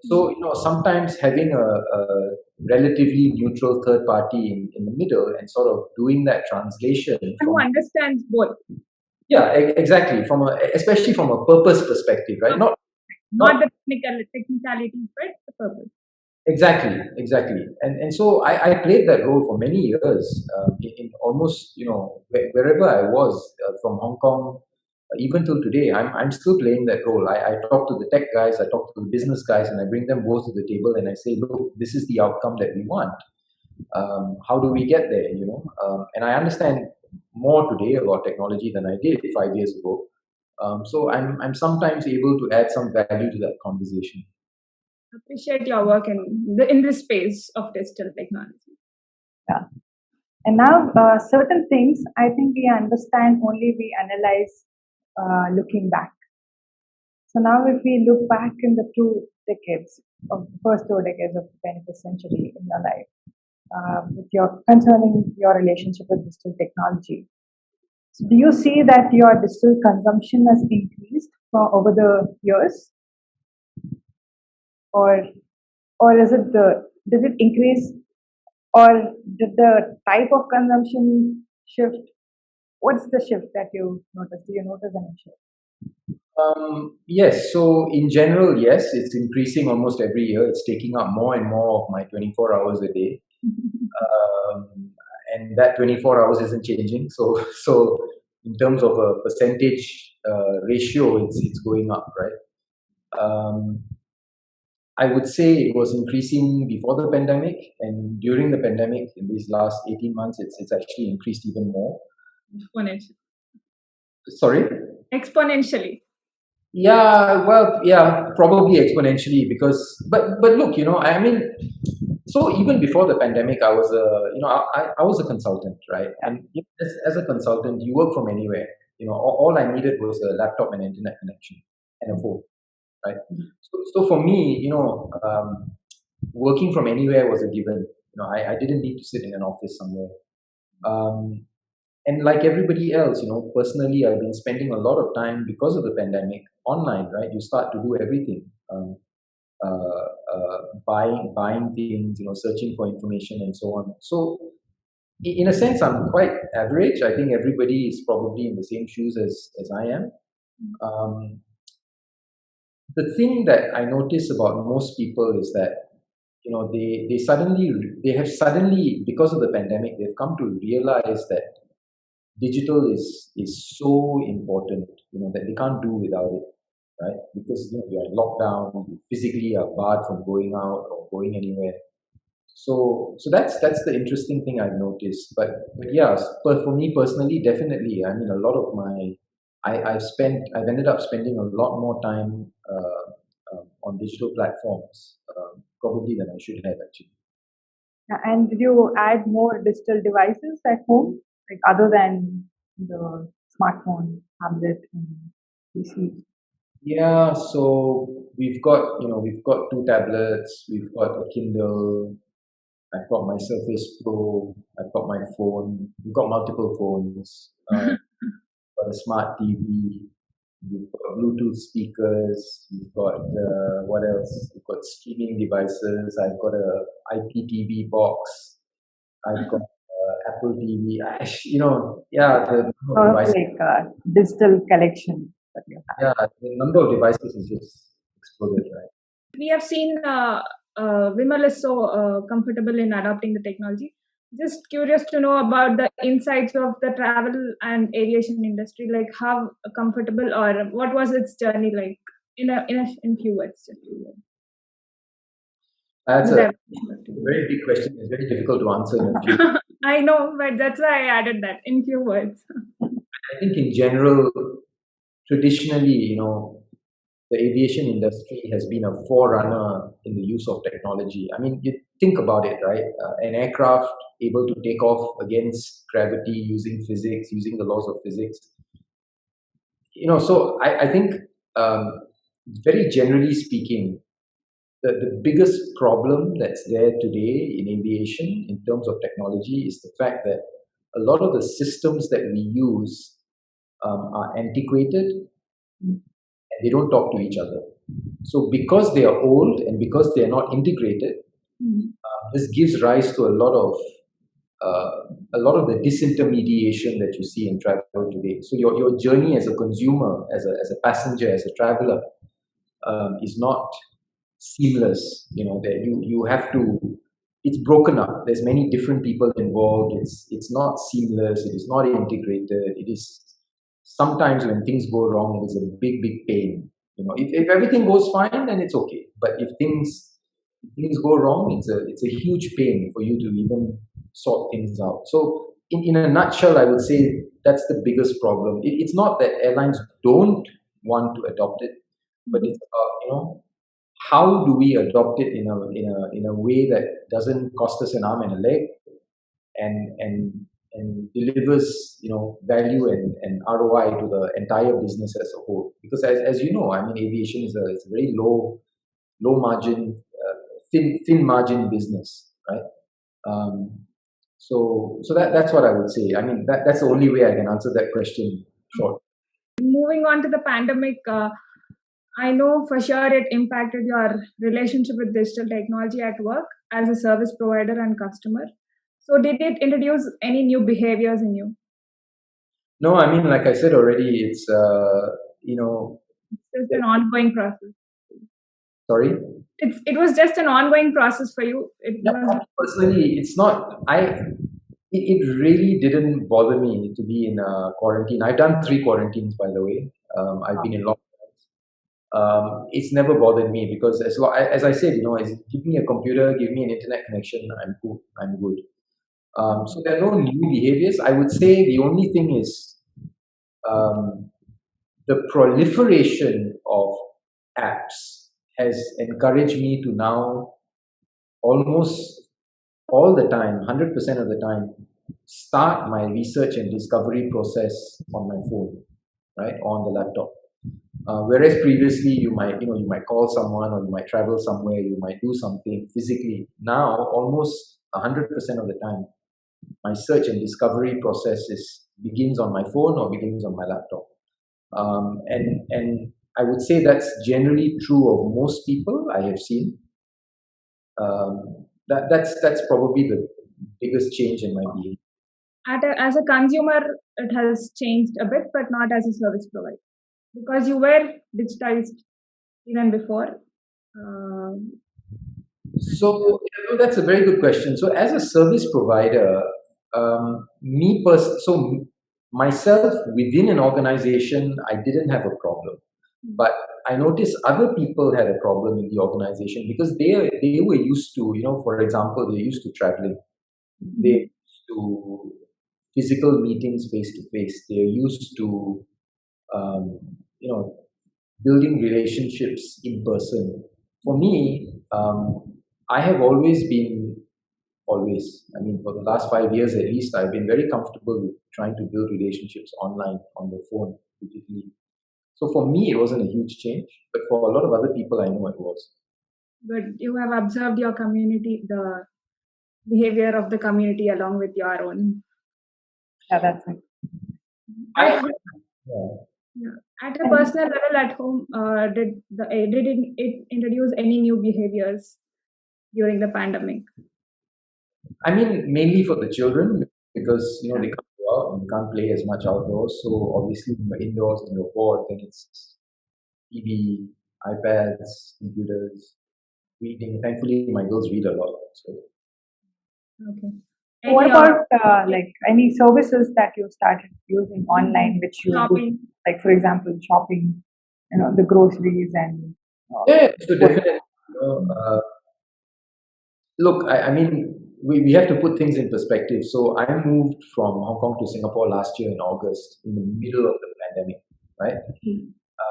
[SPEAKER 3] So, sometimes having a relatively neutral third party in the middle and sort of doing that translation
[SPEAKER 2] And who
[SPEAKER 3] from,
[SPEAKER 2] understands both.
[SPEAKER 3] yeah, exactly, especially from a purpose perspective, right?
[SPEAKER 2] Purpose. Not
[SPEAKER 3] Not
[SPEAKER 2] the technicality, but the purpose.
[SPEAKER 3] exactly. And so I played that role for many years, in almost, wherever I was, from Hong Kong, even till today, I'm still playing that role. I talk to the tech guys, I talk to the business guys, and I bring them both to the table and I say, look, this is the outcome that we want. How do we get there? And I understand more today about technology than I did 5 years ago. So I'm sometimes able to add some value to that conversation.
[SPEAKER 2] Appreciate your work in this space of digital technology.
[SPEAKER 1] Yeah. And now, certain things I think we understand only we analyze looking back. So now, if we look back in the 2 decades of the first 2 decades of the 21st century in your life, with your concerning your relationship with digital technology, so do you see that your digital consumption has increased over the years, or is it did it increase, or did the type of consumption shift? What's the shift that you notice? Do you notice any shift?
[SPEAKER 3] Yes, so in general, yes, it's increasing almost every year. It's taking up more and more of my 24 hours a day. Um, and that 24 hours isn't changing. So in terms of a percentage ratio, it's going up, right? I would say it was increasing before the pandemic, and during the pandemic, in these last 18 months, it's actually increased even more.
[SPEAKER 2] Exponentially.
[SPEAKER 3] Sorry?
[SPEAKER 2] Exponentially.
[SPEAKER 3] Yeah, well, yeah, probably exponentially because, but look, I mean, so even before the pandemic, I was I was a consultant, right? And as a consultant, you work from anywhere. All I needed was a laptop and internet connection and a phone, right? So for me, working from anywhere was a given. I didn't need to sit in an office somewhere. Um, and like everybody else, personally, I've been spending a lot of time because of the pandemic online, right? You start to do everything. Buying things, searching for information and so on. So in a sense, I'm quite average. I think everybody is probably in the same shoes as I am. Um, the thing that I notice about most people is that they have suddenly, because of the pandemic, they've come to realize that digital is so important, that they can't do without it, right? Because you're in lockdown, you physically are barred from going out or going anywhere. So that's the interesting thing I've noticed. But yeah, but for me personally, definitely. I mean, a lot of my I've ended up spending a lot more time on digital platforms, probably than I should have actually.
[SPEAKER 1] And did you add more digital devices at home, like other than the smartphone, tablet, and PC?
[SPEAKER 3] Yeah, so we've got two tablets, we've got a Kindle, I've got my Surface Pro, I've got my phone, we've got multiple phones, got a smart TV, we've got Bluetooth speakers, we've got what else? We've got streaming devices, I've got a IPTV box, I've got Apple TV. Yeah, the number of
[SPEAKER 1] Sort of
[SPEAKER 3] devices,
[SPEAKER 1] like a digital collection that you have.
[SPEAKER 3] yeah, the number of devices has just exploded, right?
[SPEAKER 2] We have seen Vimal is so comfortable in adopting the technology. Just curious to know about the insights of the travel and aviation industry, like how comfortable or what was its journey like in few words. Just few words.
[SPEAKER 3] That's
[SPEAKER 2] The
[SPEAKER 3] a
[SPEAKER 2] diversity.
[SPEAKER 3] very big question. It's very difficult to answer in a few.
[SPEAKER 2] I know, but that's why I added that in few words.
[SPEAKER 3] I think in general, traditionally, the aviation industry has been a forerunner in the use of technology. I mean, you think about it, right? An aircraft able to take off against gravity using physics, using the laws of physics. So I think, very generally speaking, the biggest problem that's there today in aviation in terms of technology is the fact that a lot of the systems that we use are antiquated and they don't talk to each other. So because they are old and because they are not integrated, this gives rise to a lot of the disintermediation that you see in travel today. So your journey as a consumer, as a passenger, as a traveler, is not seamless. That you have to. It's broken up. There's many different people involved. It's not seamless. It is not integrated. It is sometimes when things go wrong, it is a big pain. If everything goes fine, then it's okay. But if things go wrong, it's a huge pain for you to even sort things out. So in a nutshell, I would say that's the biggest problem. It's not that airlines don't want to adopt it, but it's about how do we adopt it in a way that doesn't cost us an arm and a leg and delivers value and ROI to the entire business as a whole. Because as you know, I mean, aviation is a very low margin, thin margin business, right? Um, so that's what I would say. I mean, that's the only way I can answer that question short.
[SPEAKER 2] Moving on to the pandemic, I know for sure it impacted your relationship with digital technology at work as a service provider and customer. So, did it introduce any new behaviors in you?
[SPEAKER 3] No, I mean, like I said already, it's you know,
[SPEAKER 2] It's just an ongoing process.
[SPEAKER 3] sorry.
[SPEAKER 2] It was just an ongoing process for you. It
[SPEAKER 3] Yeah,
[SPEAKER 2] was
[SPEAKER 3] personally, it's not. It really didn't bother me to be in a quarantine. I've done 3 quarantines, by the way. I've been in lockdowns. It's never bothered me because as I said, give me a computer, give me an internet connection, I'm cool. I'm good. So there are no new behaviors. I would say the only thing is um, the proliferation of apps has encouraged me to now almost all the time, 100% of the time, start my research and discovery process on my phone, right, on the laptop. Whereas previously you might call someone or you might travel somewhere, you might do something physically. Now almost 100% of the time, my search and discovery process begins on my phone or begins on my laptop. And I would say that's generally true of most people I have seen. That's probably the biggest change in my behavior.
[SPEAKER 2] as a consumer, it has changed a bit, but not as a service provider because you were digitized even before. Um,
[SPEAKER 3] So that's a very good question. So as a service provider, myself within an organization, I didn't have a problem, but I noticed other people had a problem in the organization because they were used to, for example, they're used to traveling, they're used to physical meetings face to face, they're used to um, you know building relationships in person. For me, I have always been always. I mean, for the last 5 years at least, I've been very comfortable with trying to build relationships online, on the phone, digitally. So for me, it wasn't a huge change, but for a lot of other people, I know it was.
[SPEAKER 2] But you have observed your community, the behavior of the community along with your own.
[SPEAKER 1] Yeah, that's it.
[SPEAKER 2] At,
[SPEAKER 3] Yeah.
[SPEAKER 2] yeah. At a personal level at home, did it introduce any new behaviors during the pandemic?
[SPEAKER 3] I mean, mainly for the children because they can't go out and can't play as much outdoors. So obviously, when you're indoors and you're bored, then it's TV, iPads, computers, reading. Thankfully, my girls read a lot. So
[SPEAKER 2] Okay.
[SPEAKER 1] What
[SPEAKER 2] Any
[SPEAKER 1] about like any services that you started using online, which you would,
[SPEAKER 2] shopping?
[SPEAKER 1] like for example, shopping, the groceries and
[SPEAKER 3] yeah, so
[SPEAKER 1] food?
[SPEAKER 3] definitely. Look, I mean, we have to put things in perspective. So I moved from Hong Kong to Singapore last year in August, in the middle of the pandemic, right?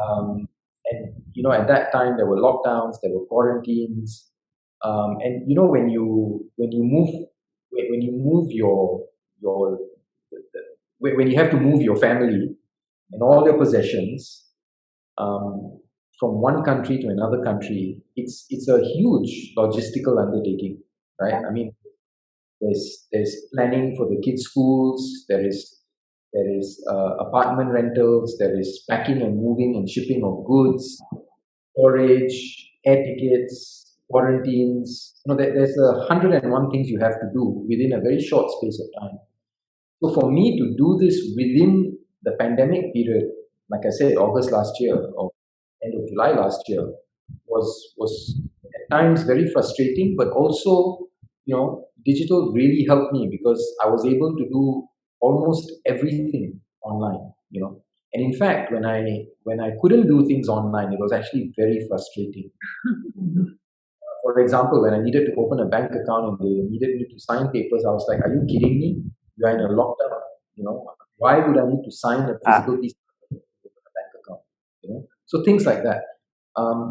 [SPEAKER 3] Um, and at that time there were lockdowns, there were quarantines, and when you move when you move your when you have to move your family and all your possessions um, from one country to another country, it's a huge logistical undertaking, right? I mean, there's planning for the kids' schools. There is apartment rentals. There is packing and moving and shipping of goods, storage, air tickets, quarantines. There's 101 things you have to do within a very short space of time. So for me to do this within the pandemic period, like I said, August last year or end of July last year, was at times very frustrating, but also, digital really helped me because I was able to do almost everything online, And in fact, when I couldn't do things online, it was actually very frustrating. For example, when I needed to open a bank account and they needed me to sign papers, I was like, "Are you kidding me? You are in a lockdown. Why would I need to sign a physical piece of paper to open a bank account? So things like that.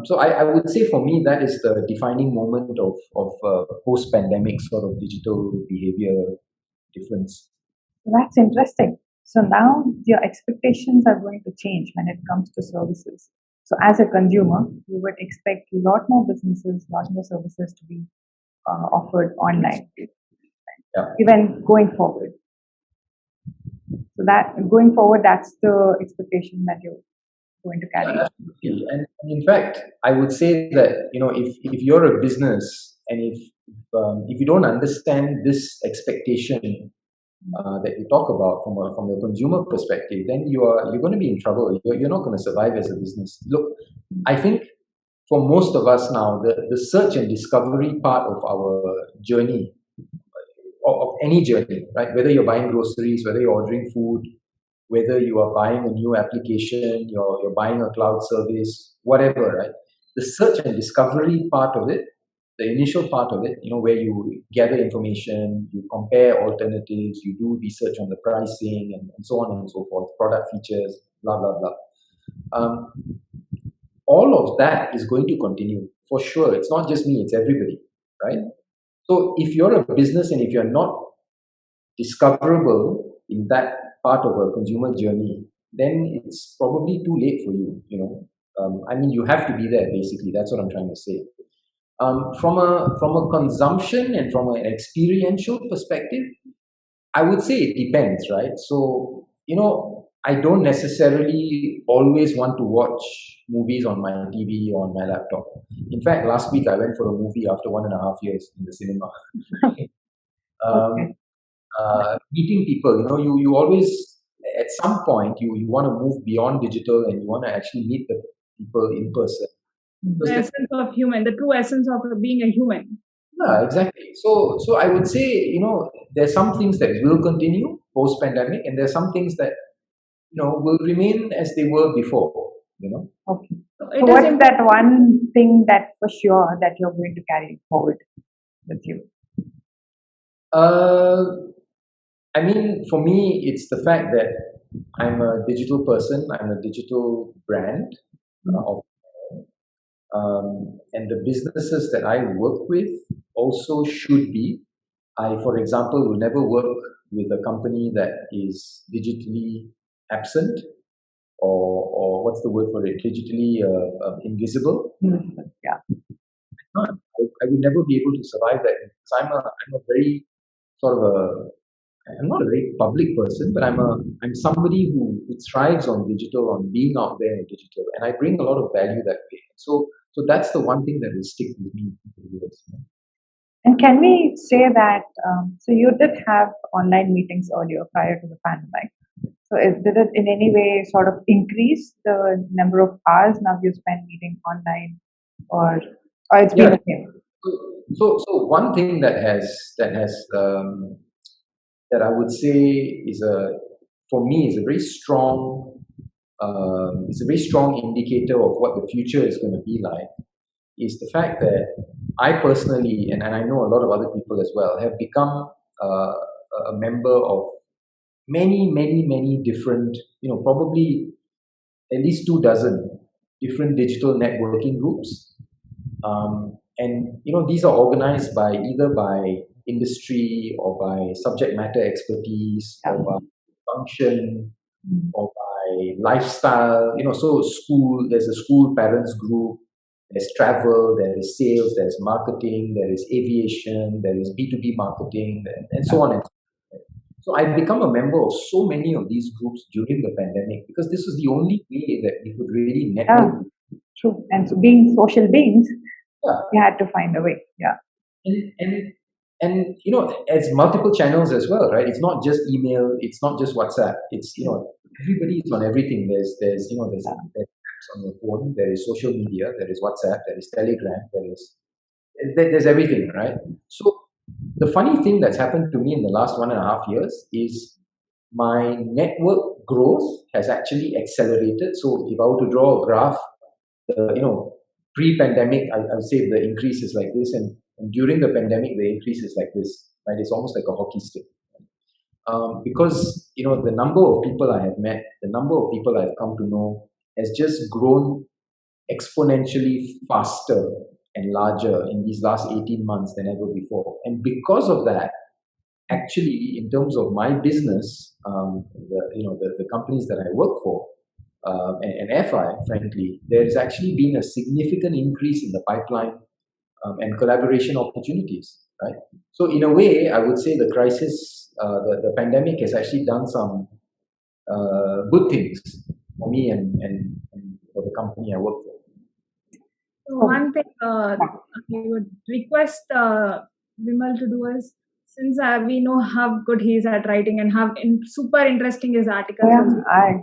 [SPEAKER 3] So I would say for me that is the defining moment of post-pandemic sort of digital behavior difference.
[SPEAKER 1] That's interesting. So now your expectations are going to change when it comes to services. So as a consumer, you would expect a lot more businesses, a lot more services to be offered online,
[SPEAKER 3] Yeah.
[SPEAKER 1] even going forward. So that going forward, that's the expectation that you're going to carry.
[SPEAKER 3] Absolutely. And in fact, I would say that if you're a business and if you don't understand this expectation that you talk about from your consumer perspective, then you're going to be in trouble. You're not going to survive as a business. Look, I think for most of us now, the search and discovery part of our journey, of any journey, right? Whether you're buying groceries, whether you're ordering food, whether you are buying a new application, you're buying a cloud service, whatever, right? The search and discovery part of it, the initial part of it, where you gather information, you compare alternatives, you do research on the pricing and so on and so forth, product features, blah, blah, blah. All of that is going to continue for sure. It's not just me, it's everybody, right? So if you're a business and if you're not discoverable in that part of a consumer journey, then it's probably too late for you. I mean, you have to be there. Basically, that's what I'm trying to say. From a consumption and from an experiential perspective, I would say it depends, right? So I don't necessarily always want to watch movies on my TV or on my laptop. In fact, last week I went for a movie after 1.5 years in the cinema.
[SPEAKER 1] Okay.
[SPEAKER 3] Meeting people, you always at some point you want to move beyond digital and you want to actually meet the people in person.
[SPEAKER 2] The essence of human, the true essence of being a human.
[SPEAKER 3] Yeah, exactly. So I would say, there's some things that will continue post pandemic, and there's some things that will remain as they were before.
[SPEAKER 1] Okay.
[SPEAKER 2] So
[SPEAKER 1] So what's that one thing that for sure that you're going to carry forward with you?
[SPEAKER 3] I mean, for me, it's the fact that I'm a digital person. I'm a digital brand, of and the businesses that I work with also should be. for example, will never work with a company that is digitally absent, or what's the word for it? Digitally invisible.
[SPEAKER 1] Yeah.
[SPEAKER 3] I would never be able to survive that because I'm a very sort of a I'm not a very public person, but I'm somebody who thrives on digital, on being out there in digital, and I bring a lot of value that way. So that's the one thing that will stick with me for years.
[SPEAKER 1] And can we say that, so you did have online meetings earlier prior to the pandemic. So did it in any way sort of increase the number of hours now you spend meeting online, or it's been
[SPEAKER 3] Yeah.
[SPEAKER 1] the same?
[SPEAKER 3] So one thing that I would say is for me is a very strong it's a very strong indicator of what the future is going to be like, is the fact that I personally, and I know a lot of other people as well, have become a member of many different, probably at least 2 dozen different digital networking groups. And these are organized by either by industry or by subject matter expertise or by function or by lifestyle. So there's a school parents group, there's travel, there is sales, there's marketing, there is aviation, there is B2B marketing, and so on and so forth. So I've become a member of so many of these groups during the pandemic because this was the only way that we could really network.
[SPEAKER 1] True. And so being social beings,
[SPEAKER 3] Yeah.
[SPEAKER 1] we had to find a way. Yeah.
[SPEAKER 3] And as multiple channels as well, right? It's not just email, it's not just WhatsApp. It's everybody is on everything. There's apps on your phone, there is social media, there is WhatsApp, there is Telegram, there's everything, right? So the funny thing that's happened to me in the last 1.5 years is my network growth has actually accelerated. So if I were to draw a graph, pre-pandemic, I would say the increase is like this, and during the pandemic, the increase is like this, right? It's almost like a hockey stick. Because the number of people I have met, the number of people I've come to know has just grown exponentially faster and larger in these last 18 months than ever before. And because of that, actually, in terms of my business, the companies that I work for, and FI, frankly, there's actually been a significant increase in the pipeline and collaboration opportunities, right? So in a way, I would say the crisis, the pandemic has actually done some good things for me and for the company I work for.
[SPEAKER 2] So one thing I would request Vimal to do is, since we know how good he is at writing and how super interesting his articles
[SPEAKER 1] Yeah,
[SPEAKER 2] also.
[SPEAKER 1] I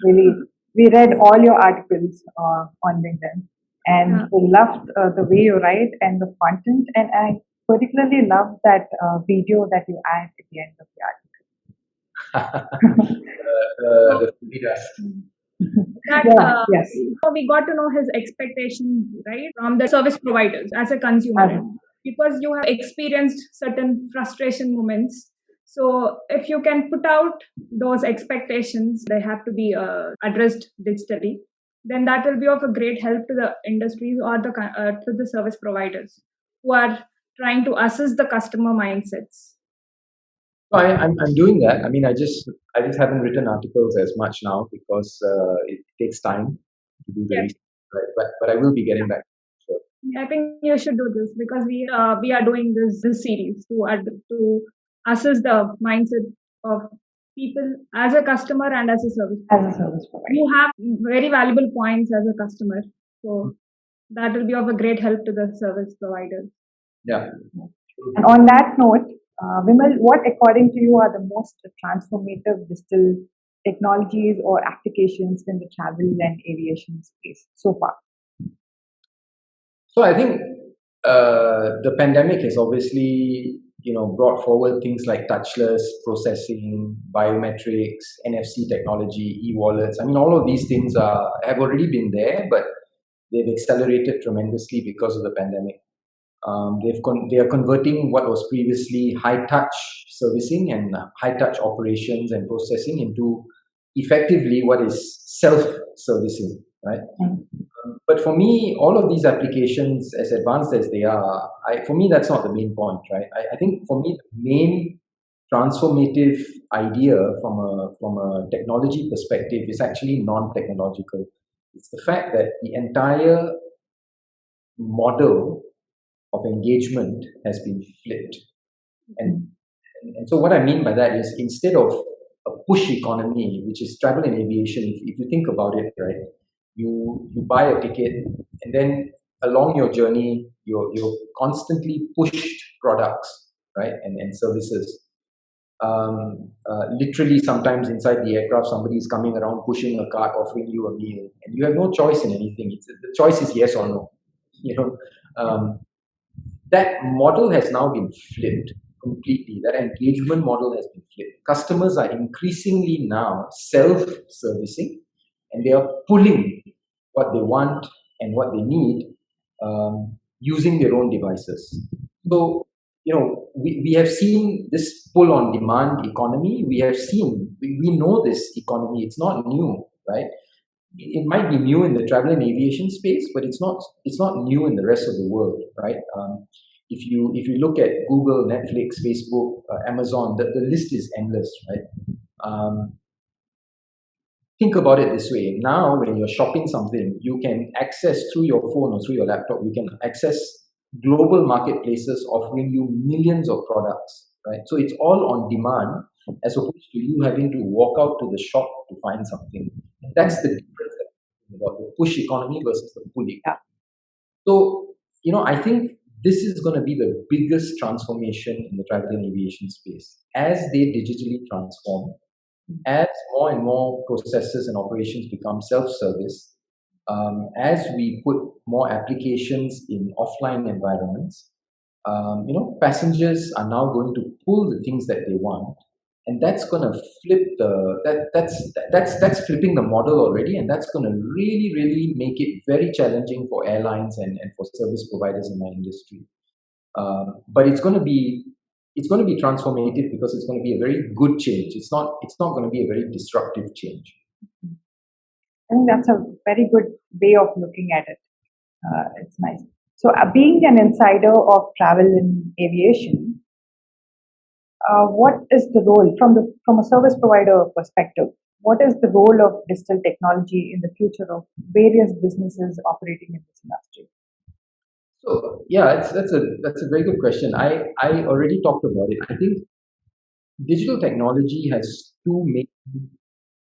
[SPEAKER 1] really, we read all your articles on LinkedIn, and we loved the way you write and the content, and I particularly loved that video that you add at the end of the article.
[SPEAKER 3] The Filidas.
[SPEAKER 1] Yes.
[SPEAKER 2] We got to know his expectations, right, from the service providers as a consumer, because you have experienced certain frustration moments. So if you can put out those expectations, they have to be addressed digitally, then that will be of a great help to the industries or to the service providers who are trying to assess the customer mindsets.
[SPEAKER 3] I'm doing that. I mean, I just haven't written articles as much now because it takes time to do the research, right? But I will be getting back. Sure.
[SPEAKER 2] I think you should do this because we are doing this series to assess the mindset of people as a customer and as a service provider.
[SPEAKER 1] As a service provider,
[SPEAKER 2] You have very valuable points as a customer, so that will be of a great help to the service providers.
[SPEAKER 3] Yeah.
[SPEAKER 1] And on that note, Vimal, what according to you are the most transformative digital technologies or applications in the travel and aviation space so far?
[SPEAKER 3] So I think the pandemic has obviously brought forward things like touchless processing, biometrics, NFC technology, e-wallets. I mean, all of these things have already been there, but they've accelerated tremendously because of the pandemic. They are converting what was previously high touch servicing and high touch operations and processing into effectively what is self servicing, right? But for me, all of these applications, as advanced as they are, for me, that's not the main point, right? I think for me, the main transformative idea from a technology perspective is actually non-technological. It's the fact that the entire model of engagement has been flipped. And, and so what I mean by that is instead of a push economy, which is travel and aviation, if you think about it, right, you buy a ticket and then along your journey, you're constantly pushed products, right, and services. Literally, sometimes inside the aircraft, somebody is coming around pushing a cart, offering you a meal, and you have no choice in anything. The choice is yes or no. You know, um, that model has now been flipped completely. That engagement model has been flipped. Customers are increasingly now self-servicing, and they are pulling what they want and what they need using their own devices. So, we have seen this pull on demand economy. We know this economy. It's not new, right? It might be new in the travel and aviation space, but it's not new in the rest of the world, right? If you look at Google, Netflix, Facebook, Amazon, the list is endless, right? Um, think about it this way. Now, when you're shopping something, you can access through your phone or through your laptop. You can access global marketplaces offering you millions of products, right? So it's all on demand, as opposed to you having to walk out to the shop to find something. That's the difference about the push economy versus the pull economy. So, I think this is going to be the biggest transformation in the travel and aviation space. As they digitally transform, as more and more processes and operations become self-service, as we put more applications in offline environments, passengers are now going to pull the things that they want, and that's going to flip that's flipping the model already, and that's going to really, really make it very challenging for airlines and for service providers in our industry. But it's going to be transformative because it's going to be a very good change. It's not going to be a very disruptive change.
[SPEAKER 1] I think that's a very good way of looking at it. It's nice. So, being an insider of travel and aviation, what is the role from a service provider perspective? What is the role of digital technology in the future of various businesses operating in this industry?
[SPEAKER 3] So yeah, that's a very good question. I already talked about it. I think digital technology has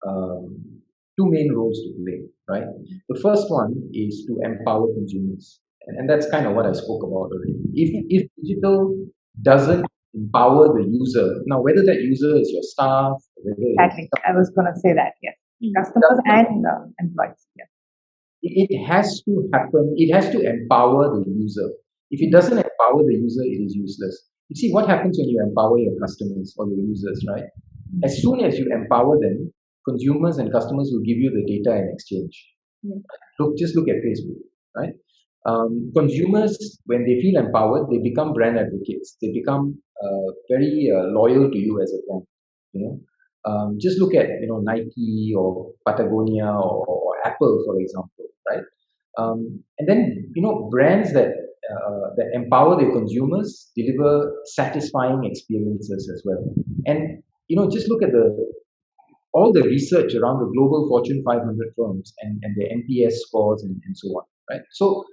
[SPEAKER 3] um, two main roles to play, right? The first one is to empower consumers, and that's kind of what I spoke about already. If digital doesn't empower the user, now whether that user is your staff, whether it's
[SPEAKER 1] Exactly. I was going to say that. Yes, customers and employees. Yes.
[SPEAKER 3] it has to happen. It has to empower the user. If it doesn't empower the user, it is useless. You see what happens when you empower your customers or your users, right? As soon as you empower them, consumers and customers will give you the data in exchange. Just look at Facebook, right? Consumers, when they feel empowered, they become brand advocates. They become very loyal to you as a brand. You just look at Nike or Patagonia or Apple, for example, right? And then brands that empower their consumers deliver satisfying experiences as well. And just look at all the research around the global Fortune 500 firms and their NPS scores and so on, right? So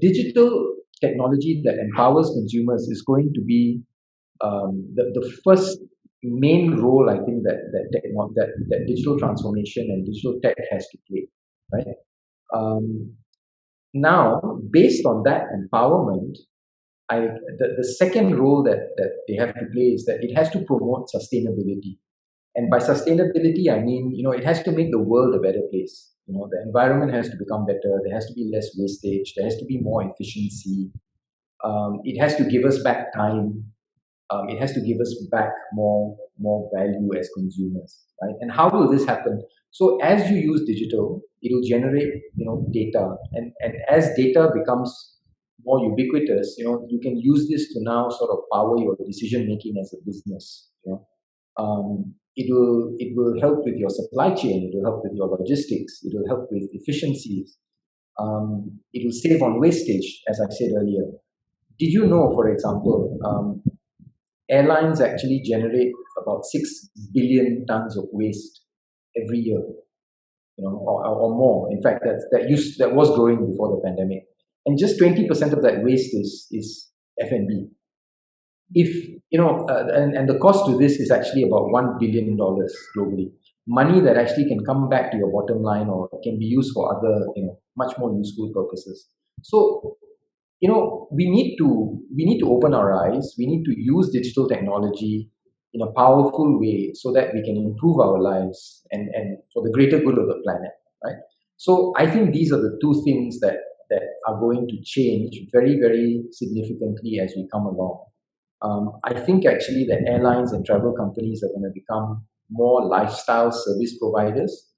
[SPEAKER 3] digital technology that empowers consumers is going to be the first main role, I think, that digital transformation and digital tech has to play, right? Um, Now, based on that empowerment, the second role that they have to play is that it has to promote sustainability. And by sustainability, I mean, it has to make the world a better place. The environment has to become better. There has to be less wastage. There has to be more efficiency. It has to give us back time. It has to give us back more value as consumers, right? And how will this happen? So as you use digital, it will generate data, and as data becomes more ubiquitous, you can use this to now sort of power your decision making as a business. It will help with your supply chain. It will help with your logistics. It will help with efficiencies. It will save on wastage, as I said earlier. Did you know, for example, airlines actually generate about 6 billion tons of waste every year, or more. In fact, that was growing before the pandemic, and just 20% of that waste is F&B. If and the cost to this is actually about $1 billion globally, money that actually can come back to your bottom line or can be used for other much more useful purposes. So we need to open our eyes. We need to use digital technology in a powerful way so that we can improve our lives and for the greater good of the planet, right? So I think these are the two things that are going to change very, very significantly as we come along. I think actually that airlines and travel companies are going to become more lifestyle service providers.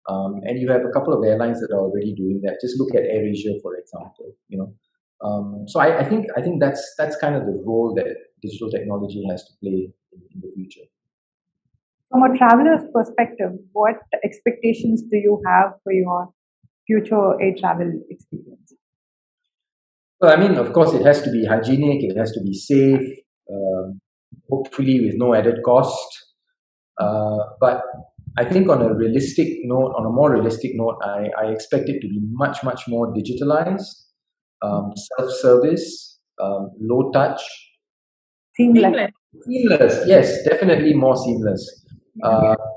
[SPEAKER 3] And you have a couple of airlines that are already doing that. Just look at AirAsia, for example. So I think that's kind of the role that digital technology has to play in the future.
[SPEAKER 1] From a traveler's perspective, what expectations do you have for your future air travel experience?
[SPEAKER 3] Well, I mean, of course, it has to be hygienic. It has to be safe. Hopefully, with no added cost. But I think on a more realistic note, I expect it to be much, much more digitalized, self-service, low touch.
[SPEAKER 1] Seamless.
[SPEAKER 3] Seamless, yes, definitely more seamless.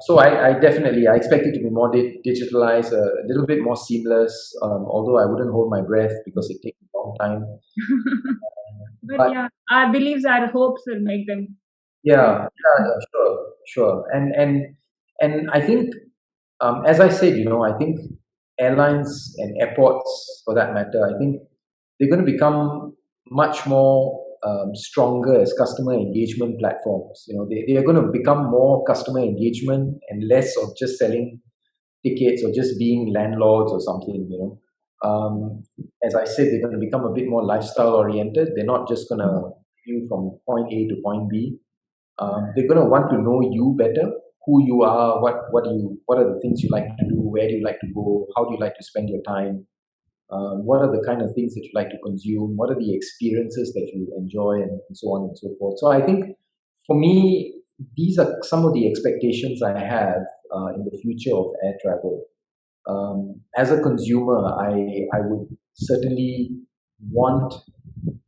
[SPEAKER 3] So I definitely I expect it to be more digitalized, a little bit more seamless. Although I wouldn't hold my breath because it takes a long time.
[SPEAKER 2] But yeah, our beliefs, our hopes will make them.
[SPEAKER 3] Yeah, sure. And I think, as I said, I think airlines and airports, for that matter, I think they're going to become much more stronger as customer engagement platforms. They are going to become more customer engagement and less of just selling tickets or just being landlords or something. As I said, they're going to become a bit more lifestyle oriented. They're not just going to you from point A to point B. They're going to want to know you better, who you are, what are the things you like to do, where do you like to go, how do you like to spend your time, what are the kind of things that you like to consume, what are the experiences that you enjoy, and so on and so forth. So I think for me, these are some of the expectations I have in the future of air travel. As a consumer, I would certainly want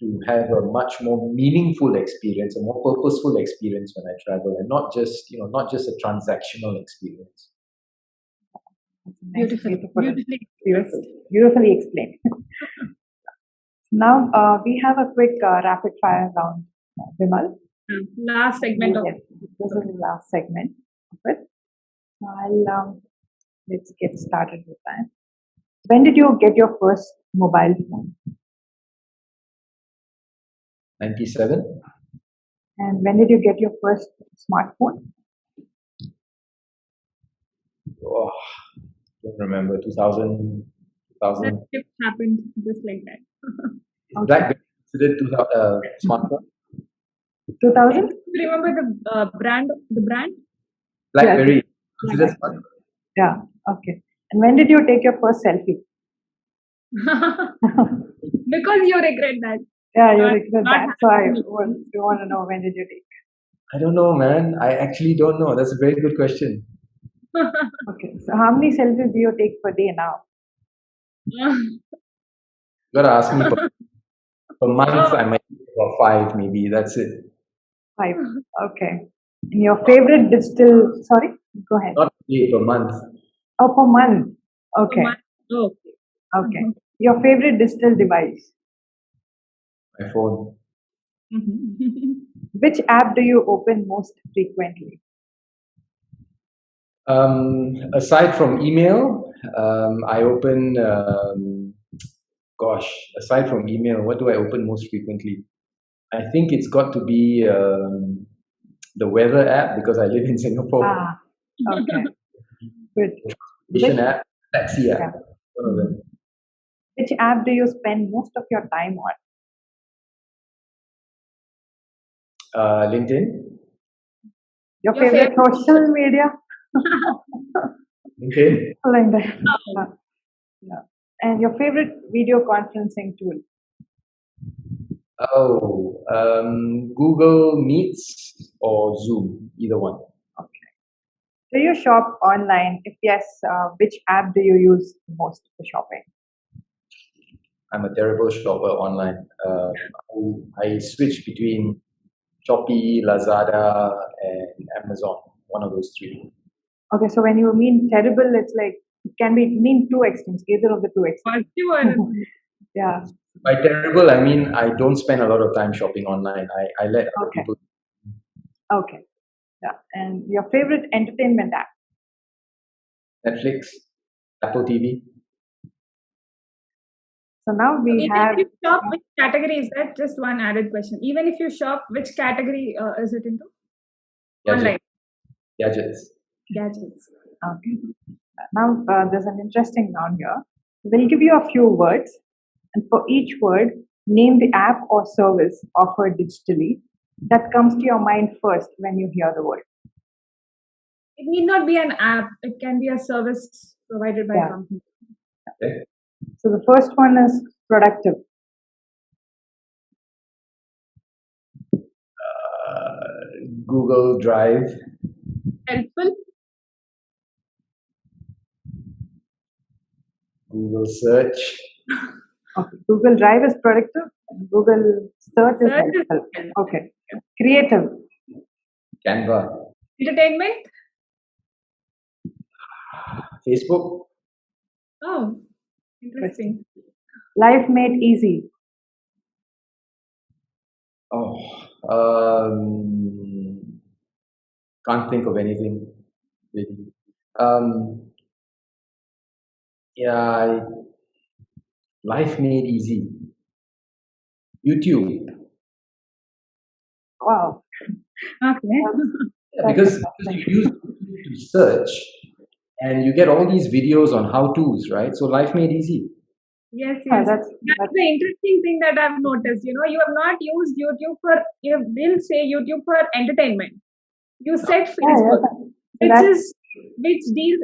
[SPEAKER 3] to have a much more meaningful experience, a more purposeful experience when I travel, and not just a transactional experience.
[SPEAKER 1] Beautifully explained. Now we have a quick rapid fire round, Vimal.
[SPEAKER 2] Last segment of
[SPEAKER 1] this is the last segment of it. Let's get started with that. When did you get your first mobile phone?
[SPEAKER 3] 97.
[SPEAKER 1] And when did you get your first smartphone?
[SPEAKER 3] Oh, don't remember. 2000.
[SPEAKER 2] That shift happened just like that.
[SPEAKER 3] Is BlackBerry considered smartphone?
[SPEAKER 1] 2000?
[SPEAKER 2] Do you remember the brand? The brand?
[SPEAKER 3] BlackBerry considered smartphone?
[SPEAKER 1] Yeah. Okay. And when did you take your first selfie?
[SPEAKER 2] Because you regret that.
[SPEAKER 1] Yeah, you regret that. So I want to know, when did you take?
[SPEAKER 3] I don't know, man. I actually don't know. That's a very good question.
[SPEAKER 1] Okay. So how many selfies do you take per day now?
[SPEAKER 3] You gotta ask me per month. I might take about 5, maybe. That's it.
[SPEAKER 1] 5. Okay. And your favorite digital? Sorry, go ahead.
[SPEAKER 3] Not per day, per month.
[SPEAKER 1] Oh, per month. Okay. Okay. Your favorite digital device?
[SPEAKER 3] My phone.
[SPEAKER 1] Which app do you open most frequently?
[SPEAKER 3] Aside from email, I open. Aside from email, what do I open most frequently? I think it's got to be the weather app because I live in Singapore.
[SPEAKER 1] Okay. Good.
[SPEAKER 3] Transportation app, taxi app.
[SPEAKER 1] Yeah.
[SPEAKER 3] One of them.
[SPEAKER 1] Which app do you spend most of your time on?
[SPEAKER 3] LinkedIn.
[SPEAKER 1] Your favorite social media?
[SPEAKER 3] LinkedIn.
[SPEAKER 1] LinkedIn. Yeah. And your favorite video conferencing tool?
[SPEAKER 3] Oh, Google Meets or Zoom, either one.
[SPEAKER 1] Okay. Do you shop online? If yes, which app do you use most for shopping?
[SPEAKER 3] I'm a terrible shopper online. I switch between Shopee, Lazada, and Amazon. One of those three.
[SPEAKER 1] Okay, so when you mean terrible, it's like it can be mean two extremes, either of the two extremes.
[SPEAKER 2] Positive or
[SPEAKER 1] Yeah.
[SPEAKER 3] By terrible, I mean I don't spend a lot of time shopping online. I let other
[SPEAKER 1] Okay.
[SPEAKER 3] people.
[SPEAKER 1] Okay. Yeah. And your favorite entertainment app?
[SPEAKER 3] Netflix, Apple TV.
[SPEAKER 1] So now we
[SPEAKER 2] even
[SPEAKER 1] have
[SPEAKER 2] if you shop, which category is that? Just one added question. Even if you shop, which category is it into? Online
[SPEAKER 3] Gadgets.
[SPEAKER 2] gadgets.
[SPEAKER 1] okay. Now there's an interesting round here. We'll give you a few words, and for each word, name the app or service offered digitally that comes to your mind first when you hear the word.
[SPEAKER 2] It need not be an app. It can be a service provided by a
[SPEAKER 1] Yeah.
[SPEAKER 2] company.
[SPEAKER 3] Okay.
[SPEAKER 1] So the first one is productive.
[SPEAKER 3] Google Drive,
[SPEAKER 2] Helpful.
[SPEAKER 3] Google Search,
[SPEAKER 1] Okay. Google Drive is productive. And Google Search is
[SPEAKER 2] Search is
[SPEAKER 1] helpful.
[SPEAKER 2] helpful.
[SPEAKER 1] Okay. Creative.
[SPEAKER 3] Canva,
[SPEAKER 2] Entertainment.
[SPEAKER 3] Facebook,
[SPEAKER 2] Oh, interesting.
[SPEAKER 1] Life made easy.
[SPEAKER 3] oh, can't think of anything really. Yeah, life made easy. YouTube,
[SPEAKER 1] Wow.
[SPEAKER 2] Okay.
[SPEAKER 3] yeah,
[SPEAKER 1] That's
[SPEAKER 3] because
[SPEAKER 1] interesting.
[SPEAKER 3] you use YouTube to search, and you get all these videos on how tos, right? So life made easy.
[SPEAKER 2] Yes,
[SPEAKER 1] Yeah,
[SPEAKER 2] yes.
[SPEAKER 1] that's
[SPEAKER 2] That's the interesting thing that I've noticed. You have not used YouTube for, you didn't say YouTube for entertainment. You said Facebook,
[SPEAKER 1] So
[SPEAKER 2] which
[SPEAKER 1] that's
[SPEAKER 2] deals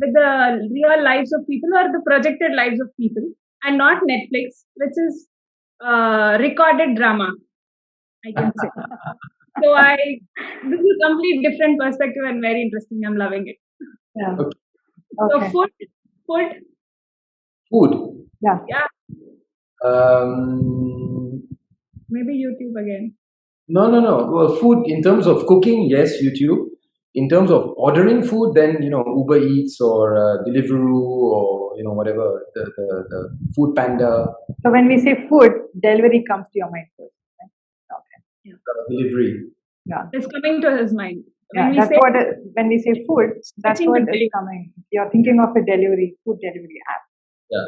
[SPEAKER 2] with the real lives of people or the projected lives of people, and not Netflix, which is recorded drama, I can say. So this is a complete different perspective and very interesting. I'm loving it.
[SPEAKER 1] yeah.
[SPEAKER 3] Okay.
[SPEAKER 2] So
[SPEAKER 1] Okay.
[SPEAKER 2] food,
[SPEAKER 3] Food.
[SPEAKER 1] Yeah.
[SPEAKER 2] yeah,
[SPEAKER 3] Um,
[SPEAKER 2] maybe YouTube again.
[SPEAKER 3] no. Well, food in terms of cooking, yes, YouTube. In terms of ordering food, then Uber Eats or Deliveroo or whatever the Food Panda
[SPEAKER 1] So when we say food, delivery comes to your mind first. Right? Okay.
[SPEAKER 3] delivery.
[SPEAKER 1] Yeah.
[SPEAKER 2] It's coming to his mind.
[SPEAKER 1] Yeah. That's what when we say food, that's
[SPEAKER 2] switching
[SPEAKER 1] what
[SPEAKER 2] to
[SPEAKER 1] is
[SPEAKER 2] delivery.
[SPEAKER 1] coming. You're thinking of a food delivery app.
[SPEAKER 3] Yeah.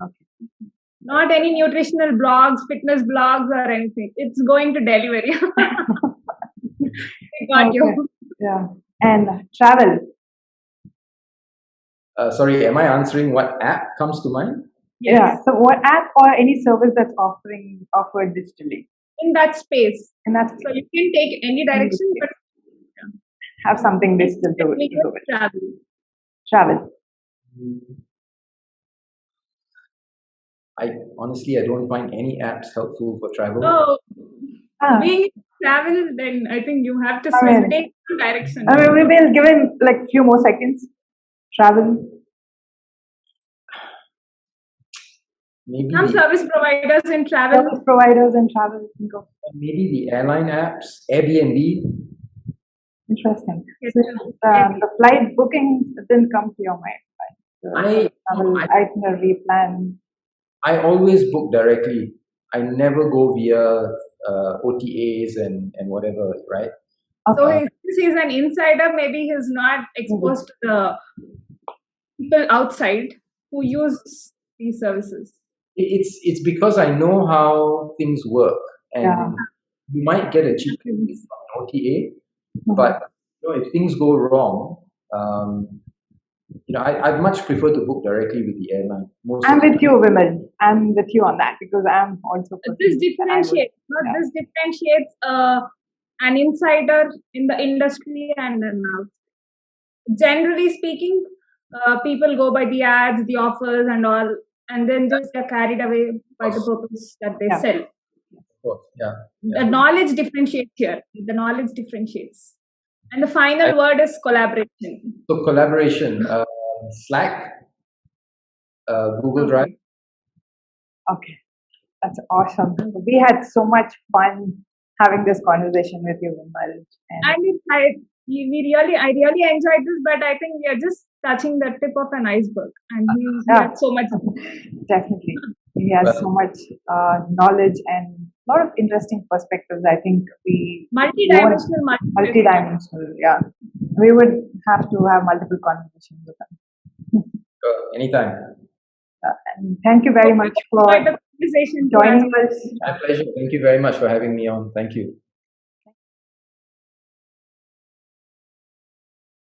[SPEAKER 1] Okay.
[SPEAKER 2] Not any nutritional blogs, fitness blogs, or anything. It's going to delivery. I got
[SPEAKER 1] Okay.
[SPEAKER 2] you.
[SPEAKER 1] Yeah. And travel.
[SPEAKER 3] Sorry, am I answering what app comes to mind?
[SPEAKER 2] Yes.
[SPEAKER 1] Yeah. So what app or any service that's offered digitally?
[SPEAKER 2] In that space.
[SPEAKER 1] And that's
[SPEAKER 2] So you can take any direction, but
[SPEAKER 1] have something digital to
[SPEAKER 2] definitely
[SPEAKER 1] go with.
[SPEAKER 2] travel.
[SPEAKER 1] Travel.
[SPEAKER 3] I honestly don't find any apps helpful for travel.
[SPEAKER 2] So
[SPEAKER 1] Ah,
[SPEAKER 2] being in travel, then I think you have to
[SPEAKER 1] I
[SPEAKER 2] switch
[SPEAKER 1] mean-
[SPEAKER 2] take one direction.
[SPEAKER 1] I mean, we will give him like few more seconds. Travel.
[SPEAKER 3] Maybe
[SPEAKER 2] Some service providers in travel.
[SPEAKER 1] Service providers and travel. Think of
[SPEAKER 3] maybe the airline apps, Airbnb.
[SPEAKER 1] interesting.
[SPEAKER 2] Yes,
[SPEAKER 1] So,
[SPEAKER 2] maybe.
[SPEAKER 1] the flight booking didn't come to your mind, right? The travel
[SPEAKER 3] I
[SPEAKER 1] itinerary plan.
[SPEAKER 3] I always book directly. I never go via OTAs and whatever, right?
[SPEAKER 2] So
[SPEAKER 1] Okay.
[SPEAKER 2] since he's an insider, maybe he's not exposed to the people outside who use these services.
[SPEAKER 3] It's because I know how things work, and
[SPEAKER 1] Yeah.
[SPEAKER 3] you might get a cheap rate from an OTA, but if things go wrong, I'd much prefer to book directly with the airline.
[SPEAKER 1] I'm with you, Vimal. I'm with you on that because I'm also.
[SPEAKER 2] This differentiates. This differentiates an insider in the industry and an out. Generally speaking, people go by the ads, the offers, and all, and then just get carried away by the purpose that they
[SPEAKER 1] Yeah.
[SPEAKER 2] sell.
[SPEAKER 3] Of course, yeah.
[SPEAKER 2] The knowledge differentiates here. The knowledge differentiates. And the final word is collaboration.
[SPEAKER 3] So collaboration, Slack, Google Drive.
[SPEAKER 1] Okay, that's awesome. We had so much fun having this conversation with you, Vimal. And
[SPEAKER 2] I really enjoyed this, but I think we are just touching the tip of an iceberg, and he had so much.
[SPEAKER 1] Definitely, he has so much knowledge and a lot of interesting perspectives. I think we multi-dimensional. Yeah, we would have to have multiple conversations with him.
[SPEAKER 3] Anytime.
[SPEAKER 1] And thank you very much for
[SPEAKER 2] the conversation
[SPEAKER 1] joining us.
[SPEAKER 3] My pleasure. Thank you very much for having me on. Thank you.